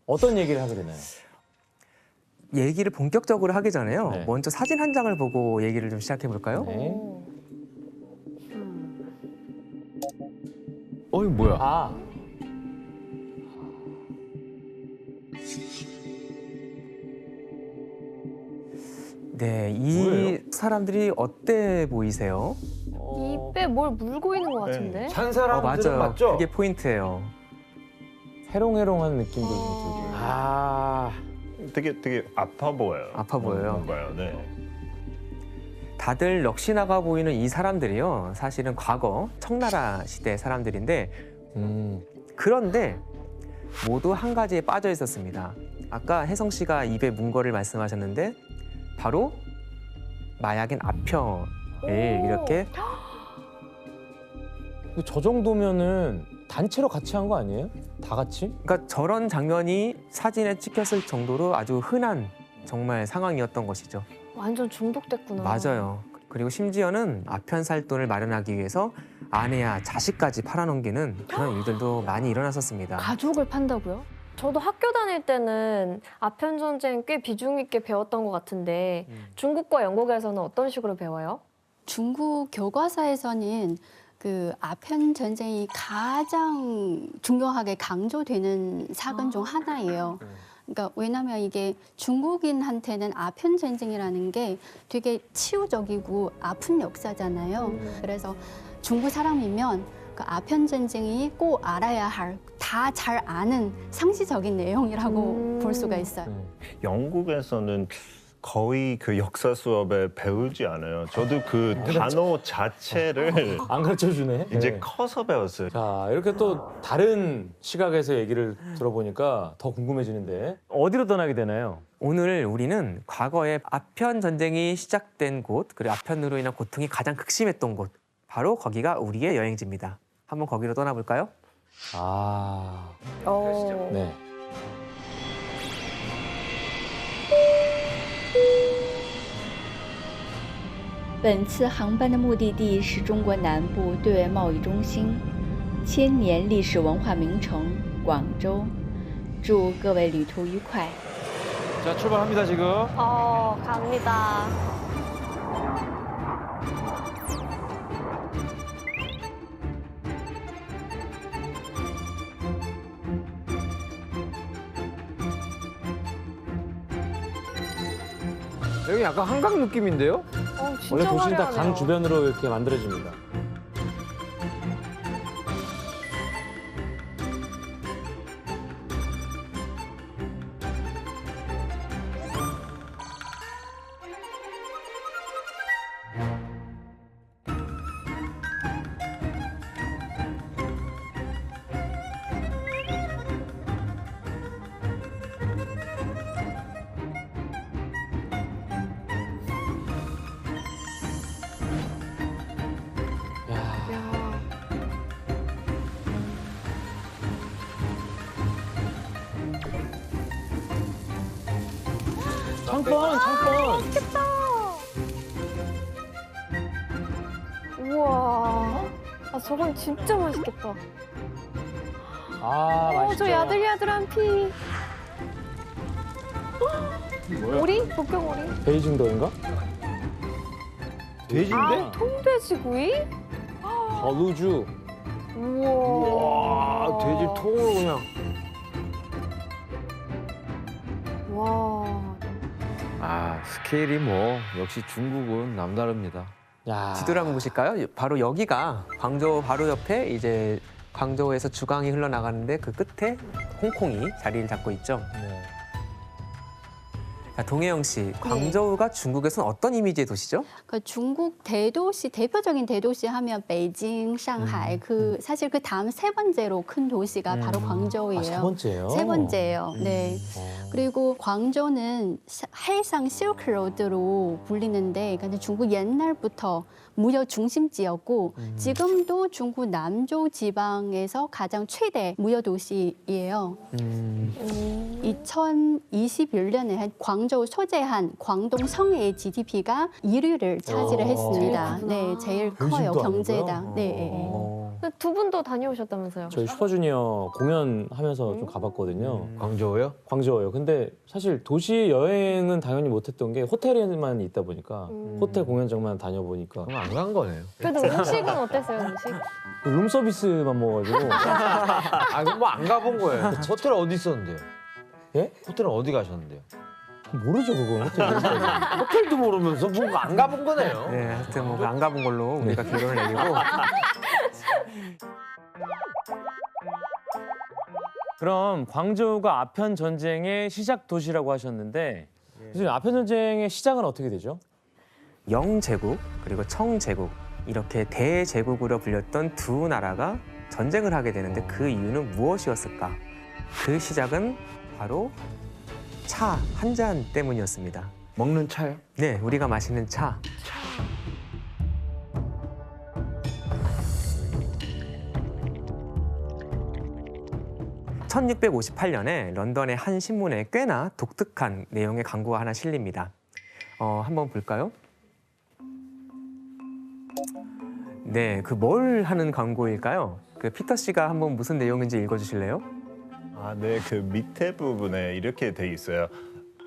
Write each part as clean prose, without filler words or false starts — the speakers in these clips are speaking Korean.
어떤 얘기를 하게 되나요? 얘기를 본격적으로 하기 전에요. 네. 먼저 사진 한 장을 보고 얘기를 좀 시작해 볼까요? 네. 이거 뭐야? 아, 네, 뭐예요? 이 사람들이 어때 보이세요? 입에 뭘 물고 있는 것 같은데? 산 사람들은 맞아요. 맞죠? 그게 포인트예요. 해롱해롱한 느낌도 좀 들고요. 아, 되게 아파 보여요. 아파 보여요. 뭔가요? 네. 다들 넋이 보이는 이 사람들이요. 사실은 과거 청나라 시대 사람들인데 그런데 모두 한 가지에 빠져 있었습니다. 아까 혜성 씨가 입에 문 거를 말씀하셨는데 바로 마약인 아편을 이렇게 근데 저 정도면은 단체로 같이 한 거 아니에요? 다 같이? 그러니까 저런 장면이 사진에 찍혔을 정도로 아주 흔한 정말 상황이었던 것이죠. 완전 중독됐구나. 맞아요. 그리고 심지어는 아편 살 돈을 마련하기 위해서 아내야 자식까지 팔아넘기는 그런 일들도 많이 일어났었습니다. 가족을 판다고요? 저도 학교 다닐 때는 아편 전쟁 꽤 비중 있게 배웠던 것 같은데 중국과 영국에서는 어떤 식으로 배워요? 중국 교과서에서는 그 아편 전쟁이 가장 중요하게 강조되는 사건 중 하나예요. 그러니까 왜냐하면 이게 중국인한테는 아편 전쟁이라는 게 되게 치유적이고 아픈 역사잖아요. 그래서 중국 사람이면 그 아편 전쟁이 꼭 알아야 할 다 잘 아는 상시적인 내용이라고 볼 수가 있어요. 영국에서는 거의 그 역사 수업에 배우지 않아요. 저도 그 단어 자체를 안 가르쳐 주네. 이제 네. 커서 배웠어요. 자, 이렇게 또 다른 시각에서 얘기를 들어보니까 더 궁금해지는데 어디로 떠나게 되나요? 오늘 우리는 과거에 아편 전쟁이 시작된 곳, 그리고 아편으로 인한 고통이 가장 극심했던 곳, 바로 거기가 우리의 여행지입니다. 한번 거기로 떠나볼까요? 아, 어. 네.本次航班的目的地是中国南部对外贸易中心、千年历史文化名城广州。祝各位旅途愉快。 자, 출발합니다, 지금. 갑니다. 여기 약간 한강 느낌인데요? 진짜 원래 도시는 다 화려하네요. 강 주변으로 이렇게 만들어집니다. 야, 야, 창권, 창권. 우와. 저건 진짜 맛있겠다. 아, 맛있죠. 저 야들야들한 피. 뭐야? 오리? 북경오리? 베이징도인가? 돼지인데? 통돼지구이? 거루주. 우와. 와, 돼지 통으로 그냥. 와. 아, 스케일이 뭐 역시 중국은 남다릅니다. 야. 지도를 한번 보실까요? 바로 여기가 광저우 바로 옆에 이제 광저우에서 주강이 흘러나가는데 그 끝에 홍콩이 자리를 잡고 있죠. 네. 자, 동혜영 씨, 광저우가 중국에서는 어떤 이미지의 도시죠? 그 중국 대도시 대표적인 대도시 하면 베이징, 상하이 그 사실 그 다음 세 번째로 큰 도시가 바로 광저우예요. 아, 세 번째예요? 세 번째예요. 네. 어. 그리고 광저우는 해상 실크로드로 불리는데 근데 중국 옛날부터 무역 중심지였고 지금도 중국 남조 지방에서 가장 최대 무역 도시예요. 2021년에 광저우 소재한 광동 성의 GDP가 1위를 차지를 했습니다. 네, 제일 커요 베이징도 경제당. 아니고요? 네. 두 분도 다녀오셨다면서요? 저희 슈퍼주니어 공연하면서 좀 가봤거든요. 광저우요? 광저우요. 근데 사실 도시 여행은 당연히 못했던 게 호텔에만 있다 보니까 호텔 공연장만 다녀보니까 그럼 안 간 거네요. 그래도 음식은 어땠어요, 음식? 룸 서비스만 먹어가지고 아, 그럼 뭐 안 가본 거예요. 호텔 어디 있었는데요? 예? 호텔은 어디 가셨는데요? 모르죠 그건 호텔. 호텔도 모르면서 뭔가 안 가본 거네요. 네, 하여튼 뭐 안 가본 걸로 우리가 결론을 내리고 그럼 광저우가 아편 전쟁의 시작 도시라고 하셨는데 선생님 아편 전쟁의 시작은 어떻게 되죠? 영제국 그리고 청제국 이렇게 대제국으로 불렸던 두 나라가 전쟁을 하게 되는데 그 이유는 무엇이었을까? 그 시작은 바로 차 한 잔 때문이었습니다. 먹는 차요? 네, 우리가 마시는 차. (1658년에) 런던의 한 신문에 꽤나 독특한 내용의 광고가 하나 실립니다. 한번 볼까요? 네, 그 뭘 하는 광고일까요? 그 피터 씨가 한번 무슨 내용인지 읽어주실래요? 아, 네, 그 밑에 부분에 이렇게 돼 있어요.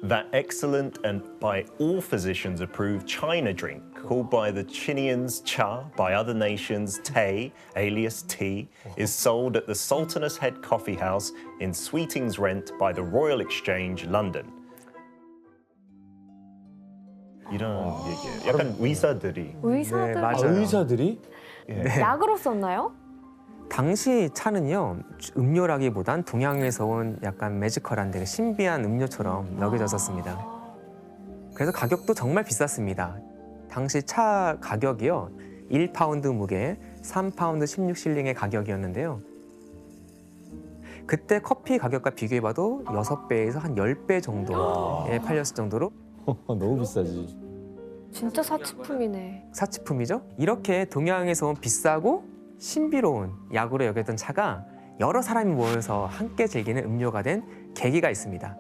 That excellent and by all physicians approved China drink, called by the Chinians cha, by other nations Tay, alias tea, is sold at the Sultan's Head Coffee House in Sweeting's Rent by the Royal Exchange, London. 이런 얘기예요. 약간 의사들이 의사들 네, 아, 맞아요. 의사들이? 약으로 썼나요? 당시 차는요 음료라기보단 동양에서 온 약간 매지컬한 되게 신비한 음료처럼 여겨졌었습니다. 그래서 가격도 정말 비쌌습니다. 당시 차 가격이요 1파운드 무게 3파운드 16실링의 가격이었는데요. 그때 커피 가격과 비교해봐도 6배에서 한 10배 정도에 팔렸을 정도로 너무 비싸지. 진짜 사치품이네. 사치품이죠. 이렇게 동양에서 온 비싸고 신비로운 약으로 여겼던 차가 여러 사람이 모여서 함께 즐기는 음료가 된 계기가 있습니다.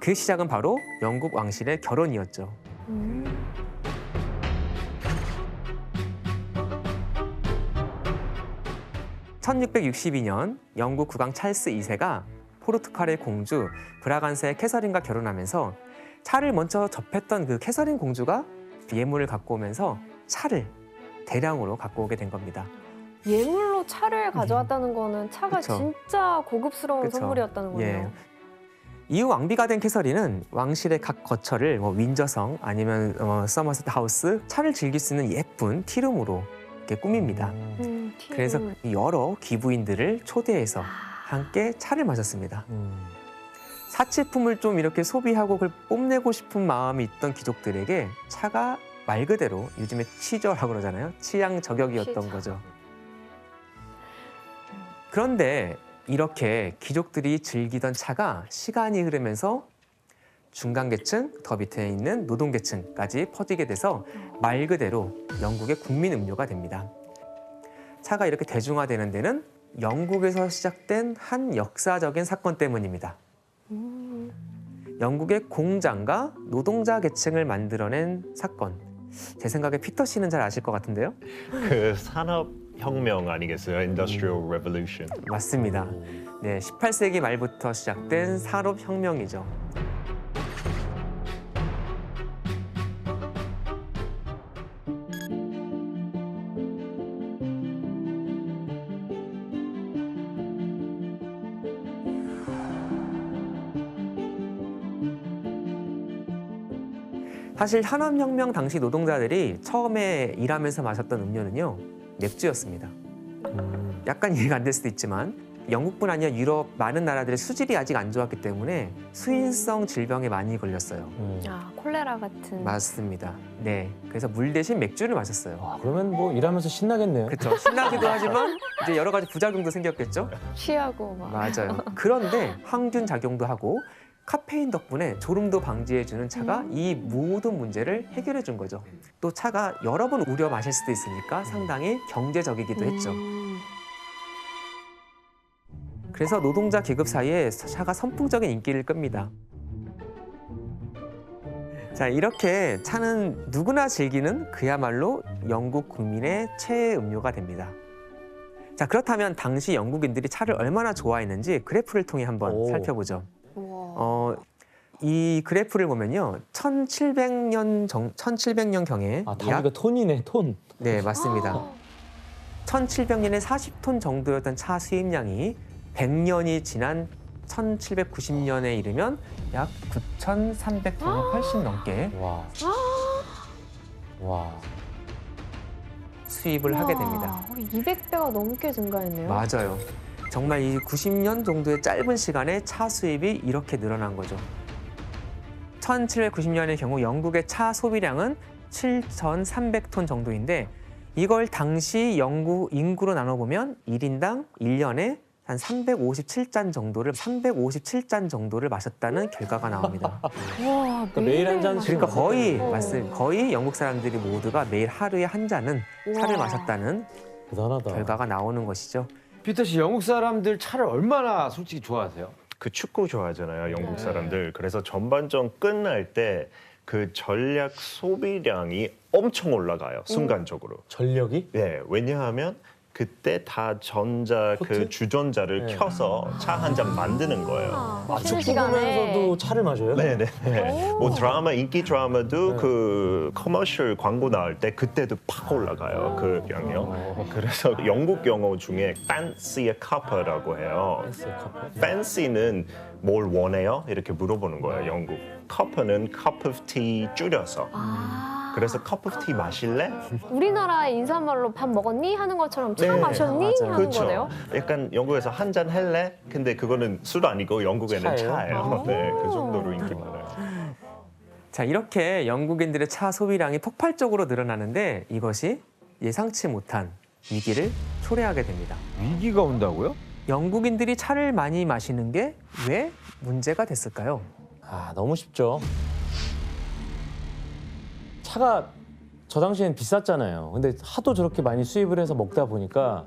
그 시작은 바로 영국 왕실의 결혼이었죠. 1662년 영국 국왕 찰스 2세가 포르투갈의 공주 브라간스의 캐서린과 결혼하면서 차를 먼저 접했던 그 캐서린 공주가 예물을 갖고 오면서 차를 대량으로 갖고 오게 된 겁니다. 예물로 차를 가져왔다는 거는 차가 그쵸. 진짜 고급스러운 그쵸. 선물이었다는 거네요. 예. 이후 왕비가 된 캐서린은 왕실의 각 거처를 윈저성 아니면 서머셋 하우스 차를 즐길 수 있는 예쁜 티룸으로 이렇게 꾸밉니다. 티. 그래서 여러 귀부인들을 초대해서 함께 차를 마셨습니다. 사치품을 좀 이렇게 소비하고 그걸 뽐내고 싶은 마음이 있던 귀족들에게 차가 말 그대로 요즘에 취저라고 그러잖아요. 취향 저격이었던 취저. 거죠. 그런데 이렇게 귀족들이 즐기던 차가 시간이 흐르면서 중간계층, 더 밑에 있는 노동계층까지 퍼지게 돼서 말 그대로 영국의 국민 음료가 됩니다. 차가 이렇게 대중화되는 데는 영국에서 시작된 한 역사적인 사건 때문입니다. 영국의 공장과 노동자 계층을 만들어낸 사건. 제 생각에 피터 씨는 잘 아실 것 같은데요? 그 산업혁명 아니겠어요? Industrial Revolution. 맞습니다. 네, 18세기 말부터 시작된 산업혁명이죠. 사실 산업혁명 당시 노동자들이 처음에 일하면서 마셨던 음료는요, 맥주였습니다. 약간 이해가 안 될 수도 있지만 영국뿐 아니라 유럽 많은 나라들의 수질이 아직 안 좋았기 때문에 수인성 질병에 많이 걸렸어요. 아, 콜레라 같은. 맞습니다. 네, 그래서 물 대신 맥주를 마셨어요. 아, 그러면 뭐 일하면서 신나겠네요. 그렇죠. 신나기도 하지만 이제 여러 가지 부작용도 생겼겠죠. 취하고 막. 맞아요. 그런데 항균 작용도 하고 카페인 덕분에 졸음도 방지해주는 차가 이 모든 문제를 해결해 준 거죠. 또 차가 여러 번 우려 마실 수도 있으니까 상당히 경제적이기도 했죠. 그래서 노동자 계급 사이에 차가 선풍적인 인기를 끕니다. 자, 이렇게 차는 누구나 즐기는 그야말로 영국 국민의 최애 음료가 됩니다. 자, 그렇다면 당시 영국인들이 차를 얼마나 좋아했는지 그래프를 통해 한번 오. 살펴보죠. 우와. 이 그래프를 보면요. 1700년 경에 아, 단위가 톤이네, 톤. 네, 맞습니다. 1700년에 40톤 정도였던 차 수입량이 100년이 지난 1790년에 이르면 약 9,300톤이 훨씬 넘게 와. 와. 수입을 하게 됩니다. 200배가 넘게 증가했네요. 맞아요. 정말 이 90년 정도의 짧은 시간에 차 수입이 이렇게 늘어난 거죠. 1790년의 경우 영국의 차 소비량은 7,300톤 정도인데 이걸 당시 영국 인구로 나눠보면 1인당 1년에 한 357잔 정도를 마셨다는 결과가 나옵니다. 와, 그러니까 매일 한 잔씩. 그러니까 거의 어. 거의 영국 사람들이 모두가 매일 하루에 한 잔은 차를 우와. 마셨다는 대단하다. 결과가 나오는 것이죠. 피터 씨, 영국 사람들 차를 얼마나 솔직히 좋아하세요? 그 축구 좋아하잖아요, 영국 사람들. 그래서 전반전 끝날 때 그 전략 소비량이 엄청 올라가요, 순간적으로. 전력이? 네, 왜냐하면 그때 다 전자 그 코트? 주전자를 네. 켜서 차 한 잔 만드는 거예요. 아, 쉬는 축구 보면서도 차를 마셔요? 네네. 뭐 드라마 인기 드라마도 네. 그 커머셜 광고 나올 때 그때도 팍 올라가요 그 양요. 그래서 영국 영어 중에 fancy a cup라고 해요. fancy는 뭘 원해요? 이렇게 물어보는 거예요 영국. cup는 cup of tea 줄여서. 그래서 cup of tea 마실래? 우리나라의 인사말로 밥 먹었니? 하는 것처럼 차 네, 마셨니? 맞아요. 하는 그렇죠. 거네요. 약간 영국에서 한 잔 할래? 근데 그거는 술 아니고 영국에는 차예요? 차예요. 네, 그 정도로 인기 많아요. 자, 이렇게 영국인들의 차 소비량이 폭발적으로 늘어나는데 이것이 예상치 못한 위기를 초래하게 됩니다. 위기가 온다고요? 영국인들이 차를 많이 마시는 게 왜 문제가 됐을까요? 아, 너무 쉽죠. 차가 저 당시엔 비쌌잖아요. 근데 하도 저렇게 많이 수입을 해서 먹다 보니까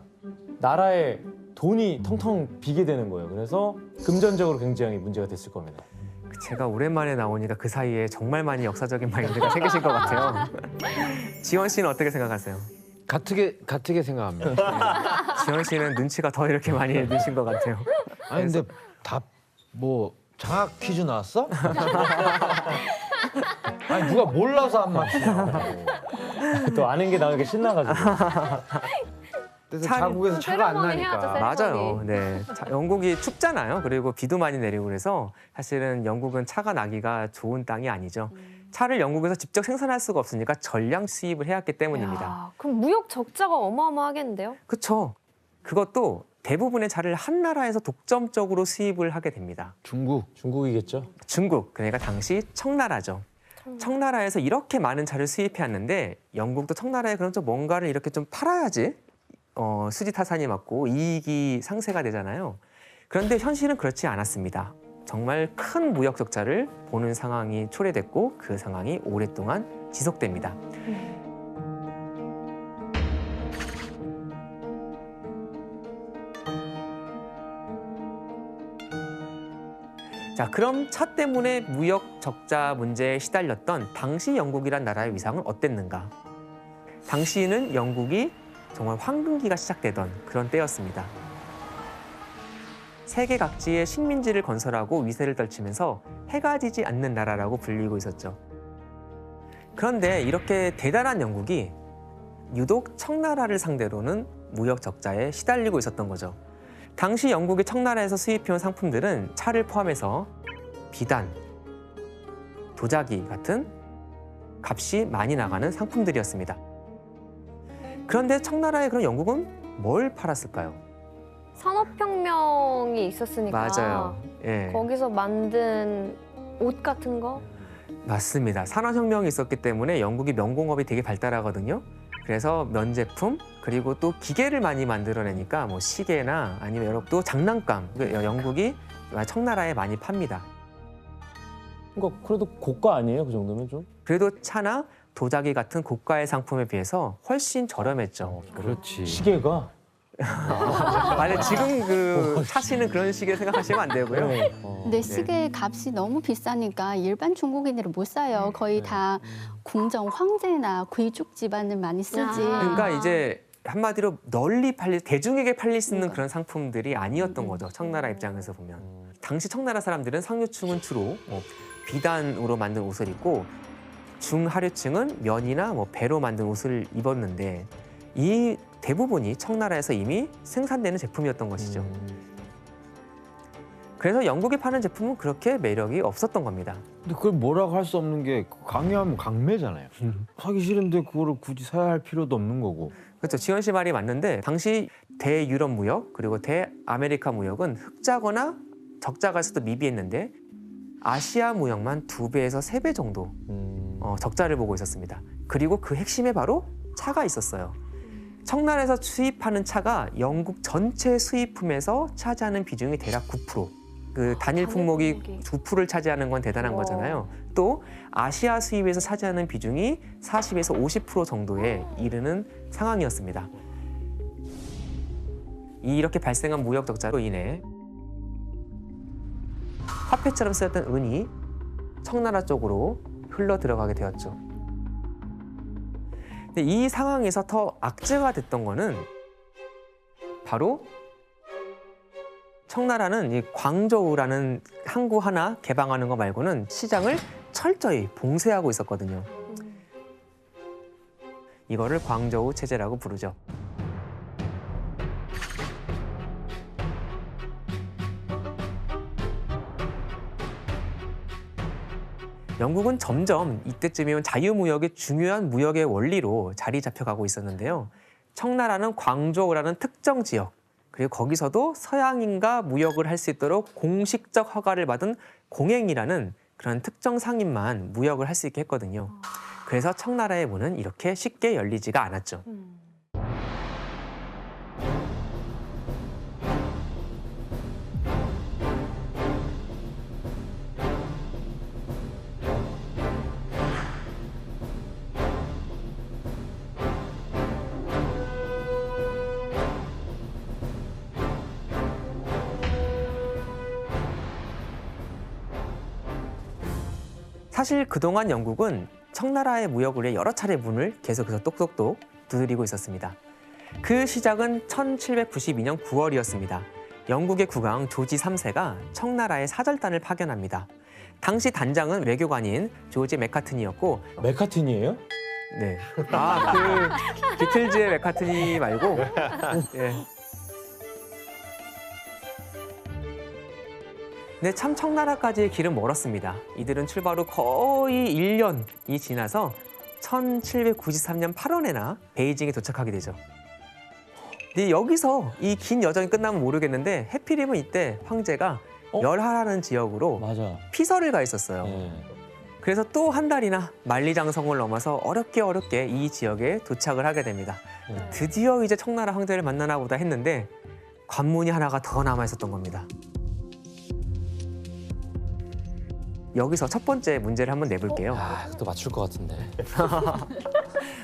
나라에 돈이 텅텅 비게 되는 거예요. 그래서 금전적으로 굉장히 문제가 됐을 겁니다. 제가 오랜만에 나오니까 그 사이에 정말 많이 역사적인 마인드가 생기신 것 같아요. 지원 씨는 어떻게 생각하세요? 같게 생각합니다. 지원 씨는 눈치가 더 이렇게 많이 드신 것 같아요. 아니 근데 다 뭐 장학 퀴즈 나왔어? 아니 누가 몰라서 안 맞추냐고. 또 아는 게 나오게 신나가지고. 그래서 차- 자국에서 차가 안 세레머니 해야죠, 나니까. 세레머니. 맞아요. 네. 자, 영국이 춥잖아요. 그리고 비도 많이 내리고 그래서 사실은 영국은 차가 나기가 좋은 땅이 아니죠. 차를 영국에서 직접 생산할 수가 없으니까 전량 수입을 해왔기 때문입니다. 야, 그럼 무역 적자가 어마어마하겠는데요? 그렇죠. 그것도 대부분의 차를 한 나라에서 독점적으로 수입을 하게 됩니다. 중국이겠죠? 중국, 그러니까 당시 청나라죠. 청나라에서 이렇게 많은 차를 수입해왔는데 영국도 청나라에 그럼 좀 뭔가를 이렇게 좀 팔아야지 수지 타산이 맞고 이익이 상쇄가 되잖아요. 그런데 현실은 그렇지 않았습니다. 정말 큰 무역 적자를 보는 상황이 초래됐고 그 상황이 오랫동안 지속됩니다. 자, 그럼 차 때문에 무역 적자 문제에 시달렸던 당시 영국이란 나라의 위상은 어땠는가? 당시는 영국이 정말 황금기가 시작되던 그런 때였습니다. 세계 각지에 식민지를 건설하고 위세를 떨치면서 해가 지지 않는 나라라고 불리고 있었죠. 그런데 이렇게 대단한 영국이 유독 청나라를 상대로는 무역 적자에 시달리고 있었던 거죠. 당시 영국이 청나라에서 수입해온 상품들은 차를 포함해서 비단, 도자기 같은 값이 많이 나가는 상품들이었습니다. 그런데 청나라에 그럼 영국은 뭘 팔았을까요? 산업혁명이 있었으니까 맞아요. 예, 거기서 만든 옷 같은 거? 맞습니다. 산업혁명이 있었기 때문에 영국이 명공업이 되게 발달하거든요. 그래서 면제품 그리고 또 기계를 많이 만들어내니까 뭐 시계나 아니면 여러 또 장난감 영국이 청나라에 많이 팝니다. 그러니까 그래도 고가 아니에요? 그 정도면 좀? 그래도 차나 도자기 같은 고가의 상품에 비해서 훨씬 저렴했죠. 그렇지. 시계가? 만약 지금 그 사시는 그런 식의 생각하시면 안 되고요. 네. 근데 시계 값이 너무 비싸니까 일반 중국인들은 못 사요. 거의 다 궁정 황제나 귀족 집안을 많이 쓰지. 그러니까 이제 한마디로 널리 대중에게 팔릴 수 있는 그런 상품들이 아니었던 거죠. 청나라 입장에서 보면. 당시 청나라 사람들은 상류층은 주로 비단으로 만든 옷을 입고 중하류층은 면이나 배로 만든 옷을 입었는데 이 대부분이 청나라에서 이미 생산되는 제품이었던 것이죠. 그래서 영국에 파는 제품은 그렇게 매력이 없었던 겁니다. 근데 그걸 뭐라고 할 수 없는 게 강요하면 강매잖아요. 사기 싫은데 그거를 굳이 사야 할 필요도 없는 거고. 그렇죠. 지원 씨 말이 맞는데 당시 대유럽 무역 그리고 대아메리카 무역은 흑자거나 적자가 있어도 미비했는데 아시아 무역만 2배에서 3배 정도 적자를 보고 있었습니다. 그리고 그 핵심에 바로 차가 있었어요. 청나라에서 수입하는 차가 영국 전체 수입품에서 차지하는 비중이 대략 9%. 그 단일 품목이 9%를 차지하는 건 대단한 거잖아요. 또 아시아 수입에서 차지하는 비중이 40에서 50% 정도에 이르는 상황이었습니다. 이렇게 발생한 무역 적자로 인해 화폐처럼 쓰였던 은이 청나라 쪽으로 흘러 들어가게 되었죠. 근데 이 상황에서 더 악재가 됐던 거는 바로 청나라는 이 광저우라는 항구 하나 개방하는 거 말고는 시장을 철저히 봉쇄하고 있었거든요. 이거를 광저우 체제라고 부르죠. 영국은 점점 이때쯤이면 자유무역의 중요한 무역의 원리로 자리 잡혀가고 있었는데요. 청나라는 광저우라는 특정 지역, 그리고 거기서도 서양인과 무역을 할 수 있도록 공식적 허가를 받은 공행이라는 그런 특정 상인만 무역을 할 수 있게 했거든요. 그래서 청나라의 문은 이렇게 쉽게 열리지가 않았죠. 사실 그동안 영국은 청나라의 무역을 위해 여러 차례 문을 계속해서 똑똑똑 두드리고 있었습니다. 그 시작은 1792년 9월이었습니다. 영국의 국왕 조지 3세가 청나라에 사절단을 파견합니다. 당시 단장은 외교관인 조지 맥카트니였고 맥카트니예요? 네. 아, 그 비틀즈의 맥카트니 말고 예. 네, 참 청나라까지의 길은 멀었습니다. 이들은 출발 후 거의 1년이 지나서 1793년 8월에나 베이징에 도착하게 되죠. 근데 여기서 이 긴 여정이 끝나면 모르겠는데 해필이면 이때 황제가 열하라는 지역으로 맞아. 피서를 가 있었어요. 그래서 또 한 달이나 만리장성을 넘어서 어렵게 이 지역에 도착을 하게 됩니다. 드디어 이제 청나라 황제를 만나나 보다 했는데 관문이 하나가 더 남아 있었던 겁니다. 여기서 첫 번째 문제를 한번 내볼게요. 아, 또 맞출 것 같은데.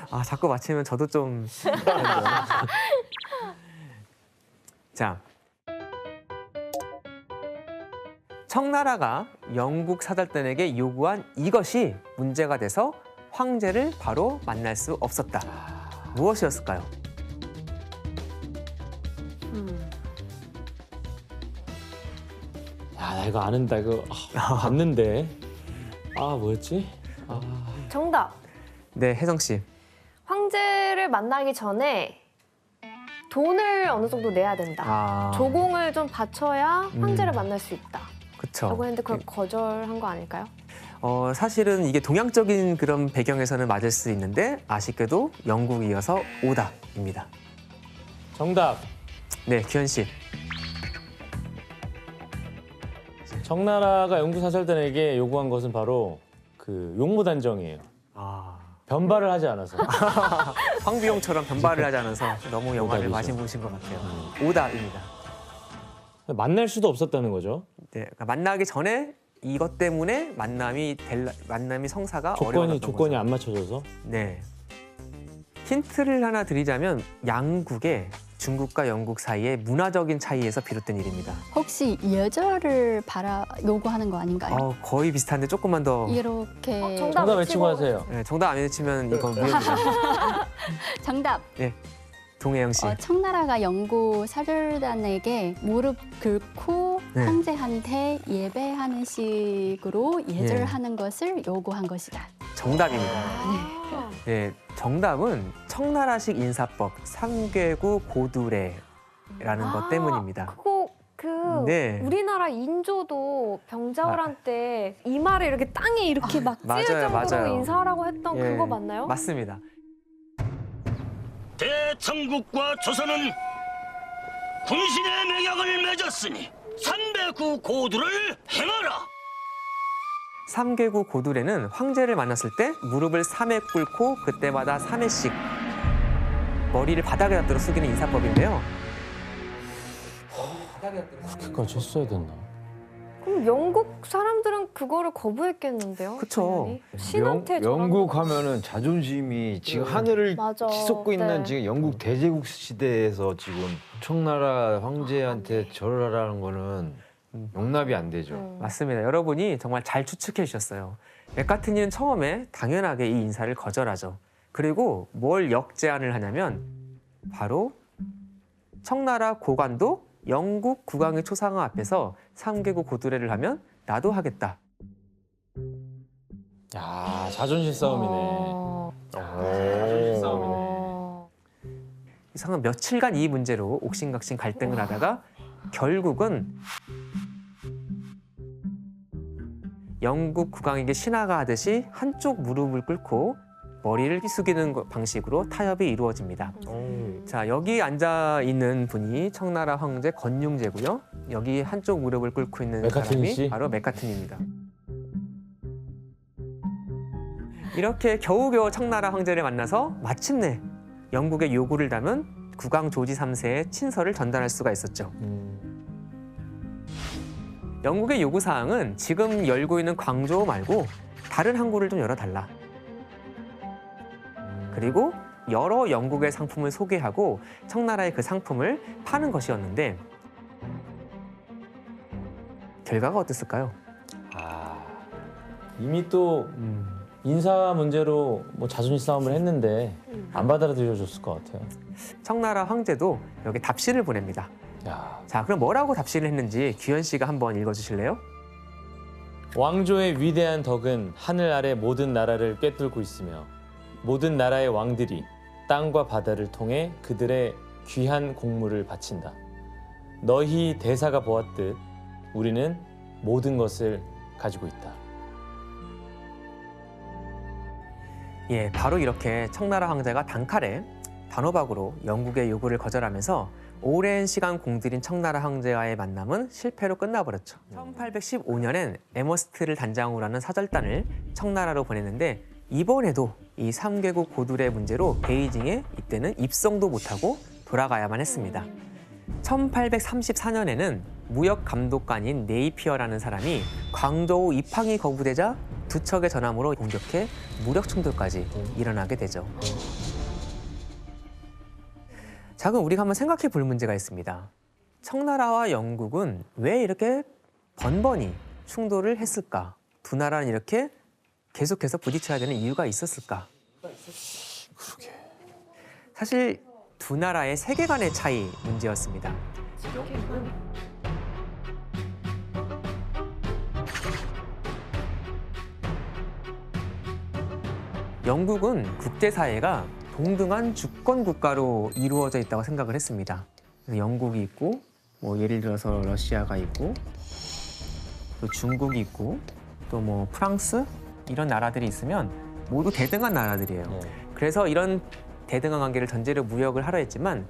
아, 자꾸 맞히면 저도 좀... 자, 청나라가 영국 사절단에게 요구한 이것이 문제가 돼서 황제를 바로 만날 수 없었다. 무엇이었을까요? 야, 나 이거 아는다. 이거 봤는데. 아, 뭐였지? 정답. 네, 혜성 씨. 황제를 만나기 전에 돈을 어느 정도 내야 된다. 아, 조공을 좀 바쳐야 황제를 만날 수 있다. 그쵸. 라고 했는데 그걸 거절한 거 아닐까요? 사실은 이게 동양적인 그런 배경에서는 맞을 수 있는데 아쉽게도 영국이 이어서 오답입니다. 정답. 네, 규현 씨. 청나라가 영국 사절단에게 요구한 것은 바로 그 용무단정이에요. 변발을 하지 않아서. 황비용처럼 변발을 하지 않아서 너무 영화를 오답이죠. 많이 보신 것 같아요. 오답입니다. 만날 수도 없었다는 거죠. 네, 그러니까 만나기 전에 이것 때문에 만남이 성사가 어려웠던 조건이 거죠. 안 맞춰져서. 네. 힌트를 하나 드리자면 양국의 중국과 영국 사이의 문화적인 차이에서 비롯된 일입니다. 혹시 예절을 요구하는 거 아닌가요? 거의 비슷한데 조금만 더. 이렇게 정답 외치고 하세요. 네, 정답 안 외치면 이건 무효입니다. 정답. 동혜영 씨. 청나라가 영국 사절단에게 무릎 꿇고 네. 황제한테 예배하는 식으로 예절을 예. 하는 것을 요구한 것이다. 정답입니다. 네, 정답은 청나라식 인사법 삼괴구 고두례라는 것 때문입니다. 그거 네. 우리나라 인조도 병자호란 때 이마를 이렇게 땅에 이렇게 막 찌를 맞아요, 정도로 맞아요. 인사하라고 했던 예, 그거 맞나요? 맞습니다. 대청국과 조선은 군신의 맹약을 맺었으니 309 고두를 행하라. 삼괴구 고두례는 황제를 만났을 때 무릎을 3회 꿇고 그때마다 3회씩 머리를 바닥에 닿도록 숙이는 인사법인데요. 그렇게까지 했어야 됐나? 그럼 영국 사람들은 그거를 거부했겠는데요? 그쵸. 당연히. 신한테 영국 저런 거. 하면은 자존심이 지금 하늘을 맞아. 치솟고 있는 네. 지금 영국 대제국 시대에서 지금 청나라 황제한테 절하라는 거는 용납이 안 되죠. 맞습니다. 여러분이 정말 잘 추측해 주셨어요. 맥카트니는 처음에 당연하게 이 인사를 거절하죠. 그리고 뭘 역제안을 하냐면 바로 청나라 고관도 영국 국왕의 초상화 앞에서 삼괴구 고두례를 하면 나도 하겠다. 야, 자존심 싸움이네. 자존심 싸움이네. 이상한 며칠간 이 문제로 옥신각신 갈등을 하다가 결국은 영국 국왕에게 신하가 하듯이 한쪽 무릎을 꿇고 머리를 숙이는 방식으로 타협이 이루어집니다. 자, 여기 앉아 있는 분이 청나라 황제 건융제고요. 여기 한쪽 무릎을 꿇고 있는 맥카트니 사람이 씨? 바로 맥카트니입니다. 이렇게 겨우겨우 청나라 황제를 만나서 마침내 영국의 요구를 담은 국왕 조지 3세의 친서를 전달할 수가 있었죠. 영국의 요구사항은 지금 열고 있는 광저우 말고 다른 항구를 좀 열어달라. 그리고 여러 영국의 상품을 소개하고 청나라의 그 상품을 파는 것이었는데 결과가 어땠을까요? 이미 또 인사 문제로 뭐 자존심 싸움을 했는데 안 받아들여줬을 것 같아요. 청나라 황제도 여기 답신을 보냅니다. 야, 자, 그럼 뭐라고 답신을 했는지 규현 씨가 한번 읽어주실래요? 왕조의 위대한 덕은 하늘 아래 모든 나라를 꿰뚫고 있으며 모든 나라의 왕들이 땅과 바다를 통해 그들의 귀한 공물을 바친다. 너희 대사가 보았듯 우리는 모든 것을 가지고 있다. 예, 바로 이렇게 청나라 황제가 단칼에 단호박으로 영국의 요구를 거절하면서 오랜 시간 공들인 청나라 황제와의 만남은 실패로 끝나버렸죠. 1815년엔 에머스트를 단장으로 하는 사절단을 청나라로 보냈는데 이번에도 이 삼괴국 고두례 문제로 베이징에 이때는 입성도 못하고 돌아가야만 했습니다. 1834년에는 무역 감독관인 네이피어라는 사람이 광저우 입항이 거부되자 두 척의 전함으로 공격해 무력 충돌까지 일어나게 되죠. 자, 그럼 우리가 한번 생각해 볼 문제가 있습니다. 청나라와 영국은 왜 이렇게 번번이 충돌을 했을까? 두 나라는 이렇게 계속해서 부딪혀야 되는 이유가 있었을까? 그러게. 사실 두 나라의 세계관의 차이 문제였습니다. 영국은 국제사회가 동등한 주권 국가로 이루어져 있다고 생각을 했습니다. 그래서 영국이 있고, 뭐 예를 들어서 러시아가 있고, 또 중국이 있고, 또 뭐 프랑스 이런 나라들이 있으면 모두 대등한 나라들이에요. 그래서 이런 대등한 관계를 전제로 무역을 하려 했지만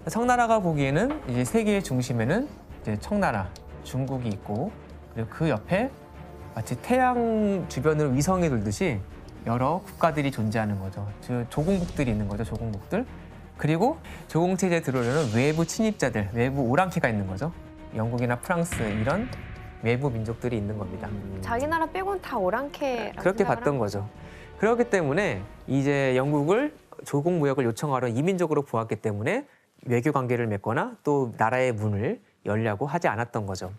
청나라가 보기에는 이제 세계의 중심에는 이제 청나라, 중국이 있고 그리고 그 옆에 마치 태양 주변으로 위성이 돌듯이 여러 국가들이 존재하는 거죠. 즉 조공국들이 있는 거죠. 조공국들. 그리고 조공체제에 들어오려는 외부 침입자들, 외부 오랑캐가 있는 거죠. 영국이나 프랑스 이런 외부 민족들이 있는 겁니다. 자기 나라 빼곤 다 오랑캐 그렇게 봤던 거죠. 그렇기 때문에 이제 영국을 조공 무역을 요청하러 이민족으로 보았기 때문에 외교 관계를 맺거나 또 나라의 문을 열려고 하지 않았던 거죠.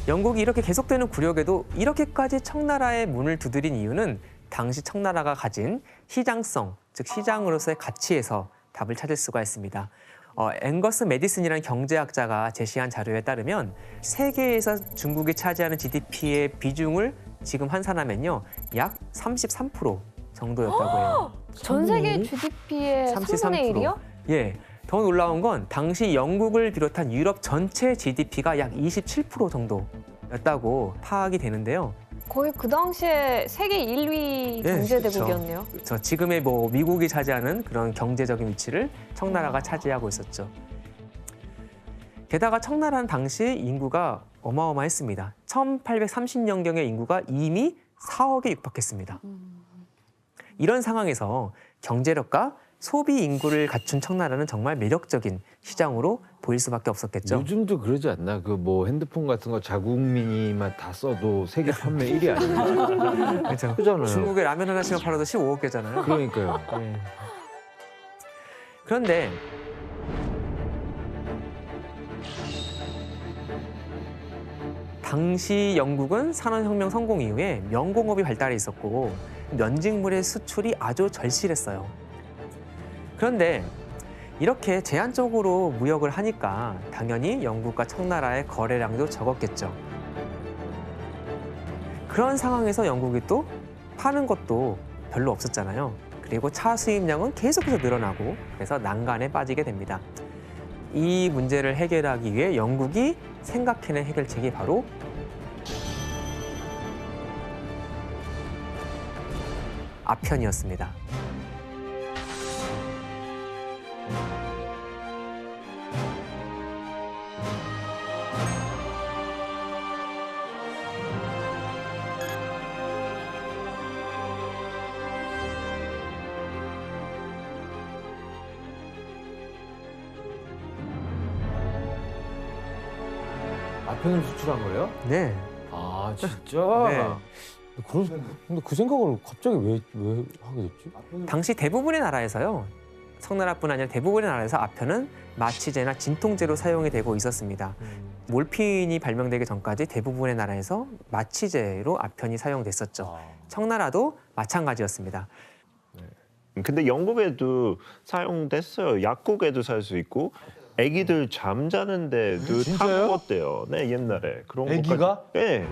영국이 이렇게 계속되는 굴욕에도 이렇게까지 청나라의 문을 두드린 이유는 당시 청나라가 가진 시장성, 즉 시장으로서의 가치에서 답을 찾을 수가 있습니다. 앵거스 매디슨이라는 경제학자가 제시한 자료에 따르면 세계에서 중국이 차지하는 GDP의 비중을 지금 환산하면요, 약 33% 정도였다고 해요. 전 세계 GDP의 3분의 1이요? 예. 더 놀라운 건 당시 영국을 비롯한 유럽 전체 GDP가 약 27% 정도였다고 파악이 되는데요. 거의 그 당시에 세계 1위 경제대국이었네요. 그렇죠. 지금의 뭐 미국이 차지하는 그런 경제적인 위치를 청나라가 차지하고 있었죠. 게다가 청나라는 당시 인구가 어마어마했습니다. 1830년경의 인구가 이미 4억에 육박했습니다. 이런 상황에서 경제력과 소비 인구를 갖춘 청나라는 정말 매력적인 시장으로 보일 수밖에 없었겠죠. 요즘도 그러지 않나? 그 뭐 핸드폰 같은 거 자국민이만 다 써도 세계 판매 1위 아니에요? 그렇죠. 그잖아요. 중국에 라면 하나씩만 팔아도 15억 개잖아요. 그러니까요. 네. 그런데 당시 영국은 산업혁명 성공 이후에 면공업이 발달해 있었고 면직물의 수출이 아주 절실했어요. 그런데 이렇게 제한적으로 무역을 하니까 당연히 영국과 청나라의 거래량도 적었겠죠. 그런 상황에서 영국이 또 파는 것도 별로 없었잖아요. 그리고 차 수입량은 계속해서 늘어나고 그래서 난간에 빠지게 됩니다. 이 문제를 해결하기 위해 영국이 생각해낸 해결책이 바로 아편이었습니다. 아편을 수출한 거예요? 네. 아 진짜? 네. 근데 그 생각을 갑자기 왜 하게 됐지? 당시 대부분의 나라에서요. 청나라뿐 아니라 대부분의 나라에서 아편은 마취제나 진통제로 사용이 되고 있었습니다. 몰핀이 발명되기 전까지 대부분의 나라에서 마취제로 아편이 사용됐었죠. 청나라도 마찬가지였습니다. 근데 영국에도 사용됐어요. 약국에도 살 수 있고 아기들 잠자는 데도 다 진짜요? 먹었대요. 네, 옛날에. 그런 아기가? 것까지- 네.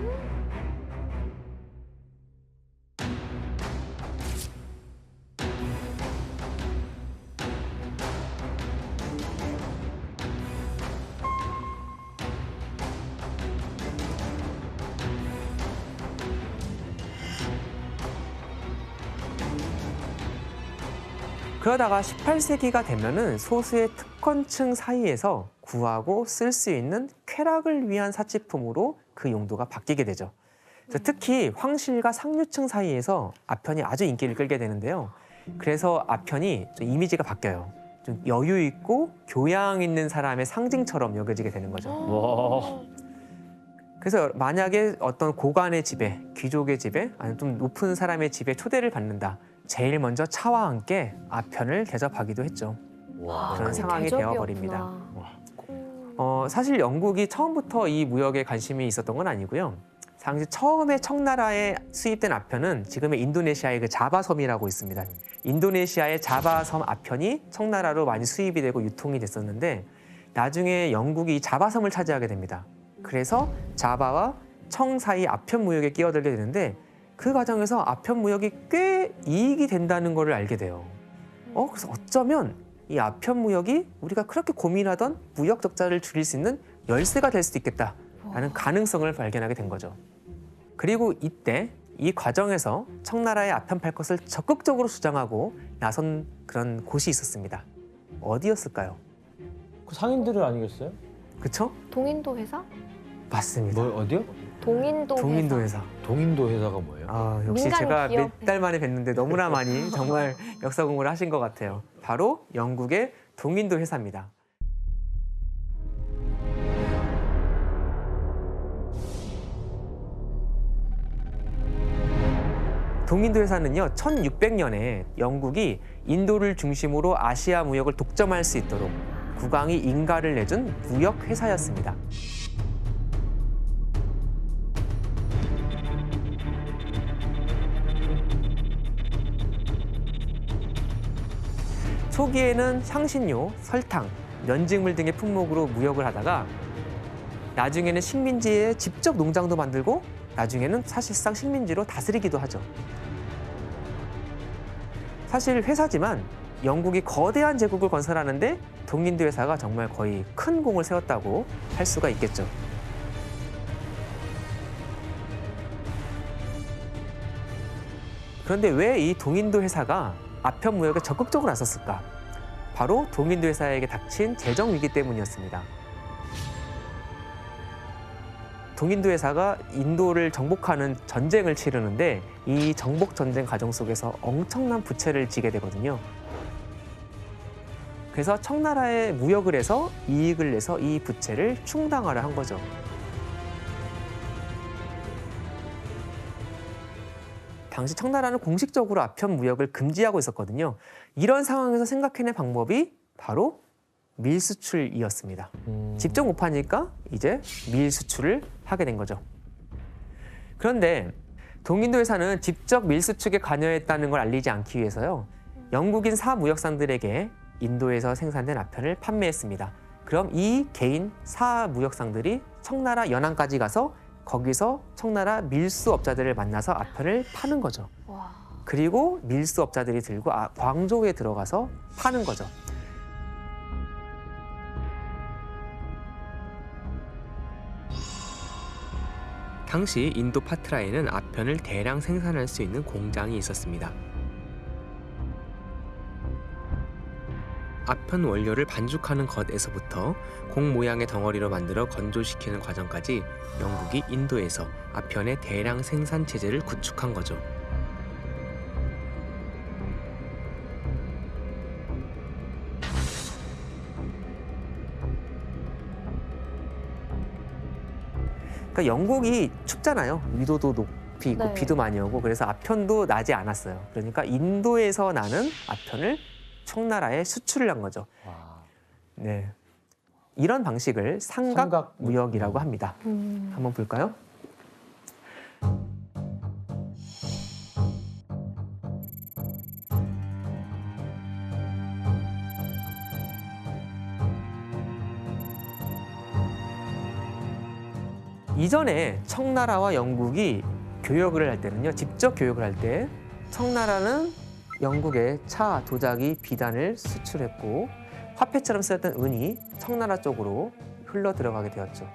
그러다가 18세기가 되면은 소수의 특권층 사이에서 구하고 쓸 수 있는 쾌락을 위한 사치품으로 그 용도가 바뀌게 되죠. 그래서 특히 황실과 상류층 사이에서 아편이 아주 인기를 끌게 되는데요. 그래서 아편이 좀 이미지가 바뀌어요. 좀 여유 있고 교양 있는 사람의 상징처럼 여겨지게 되는 거죠. 와. 그래서 만약에 어떤 고관의 집에, 귀족의 집에, 아니면 좀 높은 사람의 집에 초대를 받는다. 제일 먼저 차와 함께 아편을 대접하기도 했죠. 와. 그런 상황이 되어버립니다. 대접이었구나. 사실 영국이 처음부터 이 무역에 관심이 있었던 건 아니고요. 당시 처음에 청나라에 수입된 아편은 지금의 인도네시아의 그 자바섬이라고 있습니다. 인도네시아의 자바섬 아편이 청나라로 많이 수입이 되고 유통이 됐었는데 나중에 영국이 이 자바섬을 차지하게 됩니다. 그래서 자바와 청 사이 아편 무역에 끼어들게 되는데 그 과정에서 아편 무역이 꽤 이익이 된다는 것을 알게 돼요. 그래서 어쩌면 이 아편 무역이 우리가 그렇게 고민하던 무역 적자를 줄일 수 있는 열쇠가 될 수도 있겠다라는 가능성을 발견하게 된 거죠. 그리고 이때 이 과정에서 청나라의 아편 팔 것을 적극적으로 주장하고 나선 그런 곳이 있었습니다. 어디였을까요? 그 상인들은 아니겠어요? 그쵸? 동인도 회사? 맞습니다. 뭐 어디요? 동인도 동인도 회사. 회사. 동인도 회사가 뭐예요? 아, 역시 민간 제가 기업 몇 달 만에 뵀는데 너무나 많이 정말 역사 공부를 하신 것 같아요. 바로 영국의 동인도 회사입니다. 동인도 회사는요, 1600년에 영국이 인도를 중심으로 아시아 무역을 독점할 수 있도록 국왕이 인가를 내준 무역 회사였습니다. 초기에는 향신료, 설탕, 면직물 등의 품목으로 무역을 하다가 나중에는 식민지에 직접 농장도 만들고 나중에는 사실상 식민지로 다스리기도 하죠. 사실 회사지만 영국이 거대한 제국을 건설하는데 동인도 회사가 정말 거의 큰 공을 세웠다고 할 수가 있겠죠. 그런데 왜 이 동인도 회사가 아편 무역에 적극적으로 나섰을까? 바로 동인도 회사에게 닥친 재정 위기 때문이었습니다. 동인도 회사가 인도를 정복하는 전쟁을 치르는데 이 정복 전쟁 과정 속에서 엄청난 부채를 지게 되거든요. 그래서 청나라에 무역을 해서 이익을 내서 이 부채를 충당하려 한 거죠. 당시 청나라는 공식적으로 아편 무역을 금지하고 있었거든요. 이런 상황에서 생각해낸 방법이 바로 밀 수출이었습니다. 직접 못 파니까 이제 밀 수출을 하게 된 거죠. 그런데 동인도 회사는 직접 밀 수출에 관여했다는 걸 알리지 않기 위해서요, 영국인 사무역상들에게 인도에서 생산된 아편을 판매했습니다. 그럼 이 개인 사무역상들이 청나라 연안까지 가서 거기서 청나라 밀수업자들을 만나서 아편을 파는 거죠. 와. 그리고 밀수업자들이 들고 광조에 들어가서 파는 거죠. 당시 인도 파트라에는 아편을 대량 생산할 수 있는 공장이 있었습니다. 아편 원료를 반죽하는 것에서부터 공 모양의 덩어리로 만들어 건조시키는 과정까지 영국이 인도에서 아편의 대량 생산 체제를 구축한 거죠. 그러니까 영국이 춥잖아요. 위도도 높이 있고 네. 비도 많이 오고, 그래서 아편도 나지 않았어요. 그러니까 인도에서 나는 아편을 청나라에 수출을 한 거죠. 와. 네, 이런 방식을 삼각 무역이라고 합니다. 한번 볼까요? 이전에 청나라와 영국이 교역을 할 때는요, 직접 교역을 할 때 청나라는 영국에 차, 도자기, 비단을 수출했고 화폐처럼 쓰였던 은이 청나라 쪽으로 흘러 들어가게 되었죠.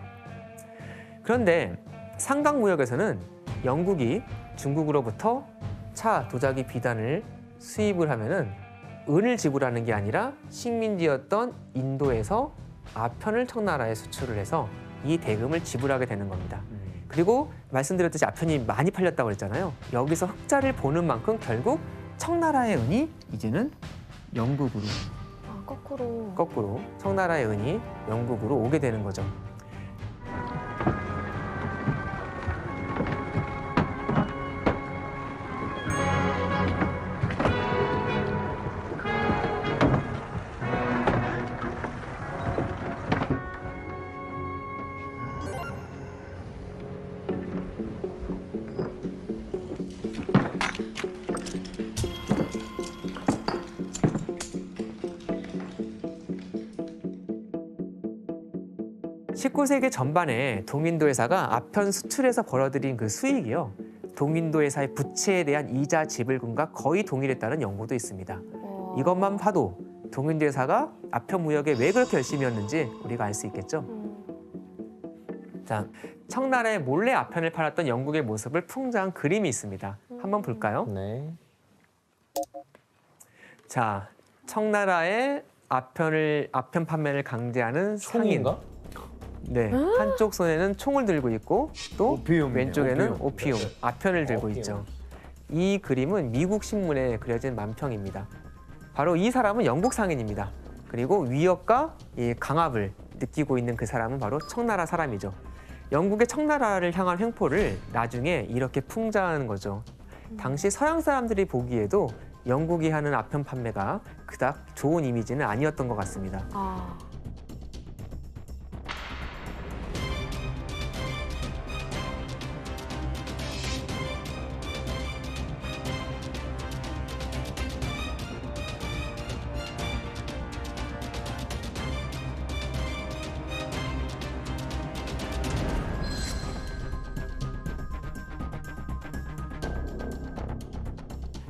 그런데 삼각무역에서는 영국이 중국으로부터 차, 도자기, 비단을 수입을 하면은 은을 지불하는 게 아니라 식민지였던 인도에서 아편을 청나라에 수출을 해서 이 대금을 지불하게 되는 겁니다. 그리고 말씀드렸듯이 아편이 많이 팔렸다고 했잖아요. 여기서 흑자를 보는 만큼 결국 청나라의 은이 이제는 영국으로, 거꾸로 청나라의 은이 영국으로 오게 되는 거죠. (19세기) 전반에 동인도 회사가 아편 수출에서 벌어들인 그 수익이요, 동인도 회사의 부채에 대한 이자 지불금과 거의 동일했다는 연구도 있습니다. 이것만 봐도 동인도 회사가 아편 무역에 왜 그렇게 열심히였는지 우리가 알 수 있겠죠. 자, 청나라에 몰래 아편을 팔았던 영국의 모습을 풍자한 그림이 있습니다. 한번 볼까요? 네. 자, 청나라의 아편 판매를 강제하는 상인. 총인가? 네, 한쪽 손에는 총을 들고 있고 또 오피움, 왼쪽에는 오피움, 네. 아편을 들고 오피움. 있죠. 이 그림은 미국 신문에 그려진 만평입니다. 바로 이 사람은 영국 상인입니다. 그리고 위협과 이 강압을 느끼고 있는 그 사람은 바로 청나라 사람이죠. 영국의 청나라를 향한 횡포를 나중에 이렇게 풍자하는 거죠. 당시 서양 사람들이 보기에도 영국이 하는 아편 판매가 그닥 좋은 이미지는 아니었던 것 같습니다. 아.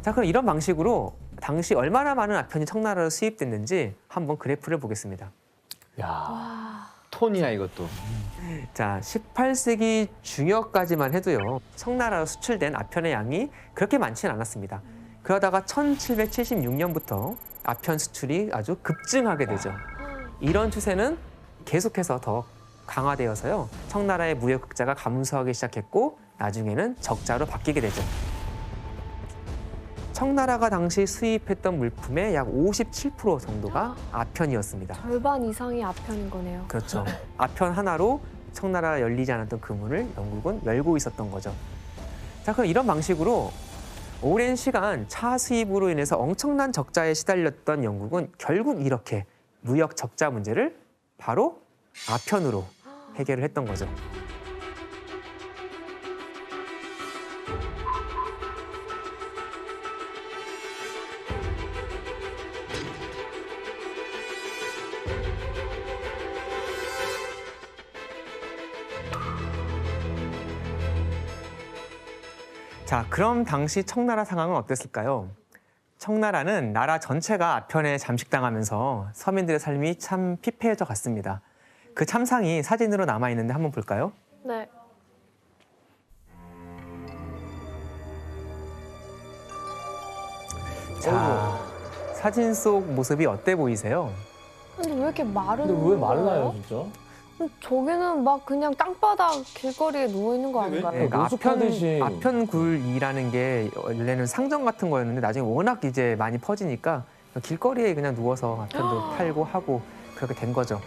자, 그럼 이런 방식으로 당시 얼마나 많은 아편이 청나라로 수입됐는지 한번 그래프를 보겠습니다. 야, 톤이야 이것도. 자, 18세기 중엽까지만 해도요, 청나라로 수출된 아편의 양이 그렇게 많지는 않았습니다. 그러다가 1776년부터 아편 수출이 아주 급증하게 되죠. 이런 추세는 계속해서 더 강화되어서요, 청나라의 무역 흑자가 감소하기 시작했고 나중에는 적자로 바뀌게 되죠. 청나라가 당시 수입했던 물품의 약 57% 정도가 아편이었습니다. 절반 이상이 아편인 거네요. 그렇죠. 아편 하나로 청나라가 열리지 않았던 그 문을 영국은 열고 있었던 거죠. 자, 그럼 이런 방식으로 오랜 시간 차 수입으로 인해서 엄청난 적자에 시달렸던 영국은 결국 이렇게 무역 적자 문제를 바로 아편으로 해결을 했던 거죠. 자, 그럼 당시 청나라 상황은 어땠을까요? 청나라는 나라 전체가 아편에 잠식당하면서 서민들의 삶이 참 피폐해져 갔습니다. 그 참상이 사진으로 남아 있는데 한번 볼까요? 네. 자, 사진 속 모습이 어때 보이세요? 근데 왜 이렇게 마른 근데 왜 거예요? 말라요, 진짜? 저기는 막 그냥 땅바닥 길거리에 누워 있는 거 아닌가요? 네, 그러니까 노숙하듯이. 아편굴이라는 게 원래는 상점 같은 거였는데 나중에 워낙 이제 많이 퍼지니까 길거리에 그냥 누워서 아편도 팔고 하고 그렇게 된 거죠.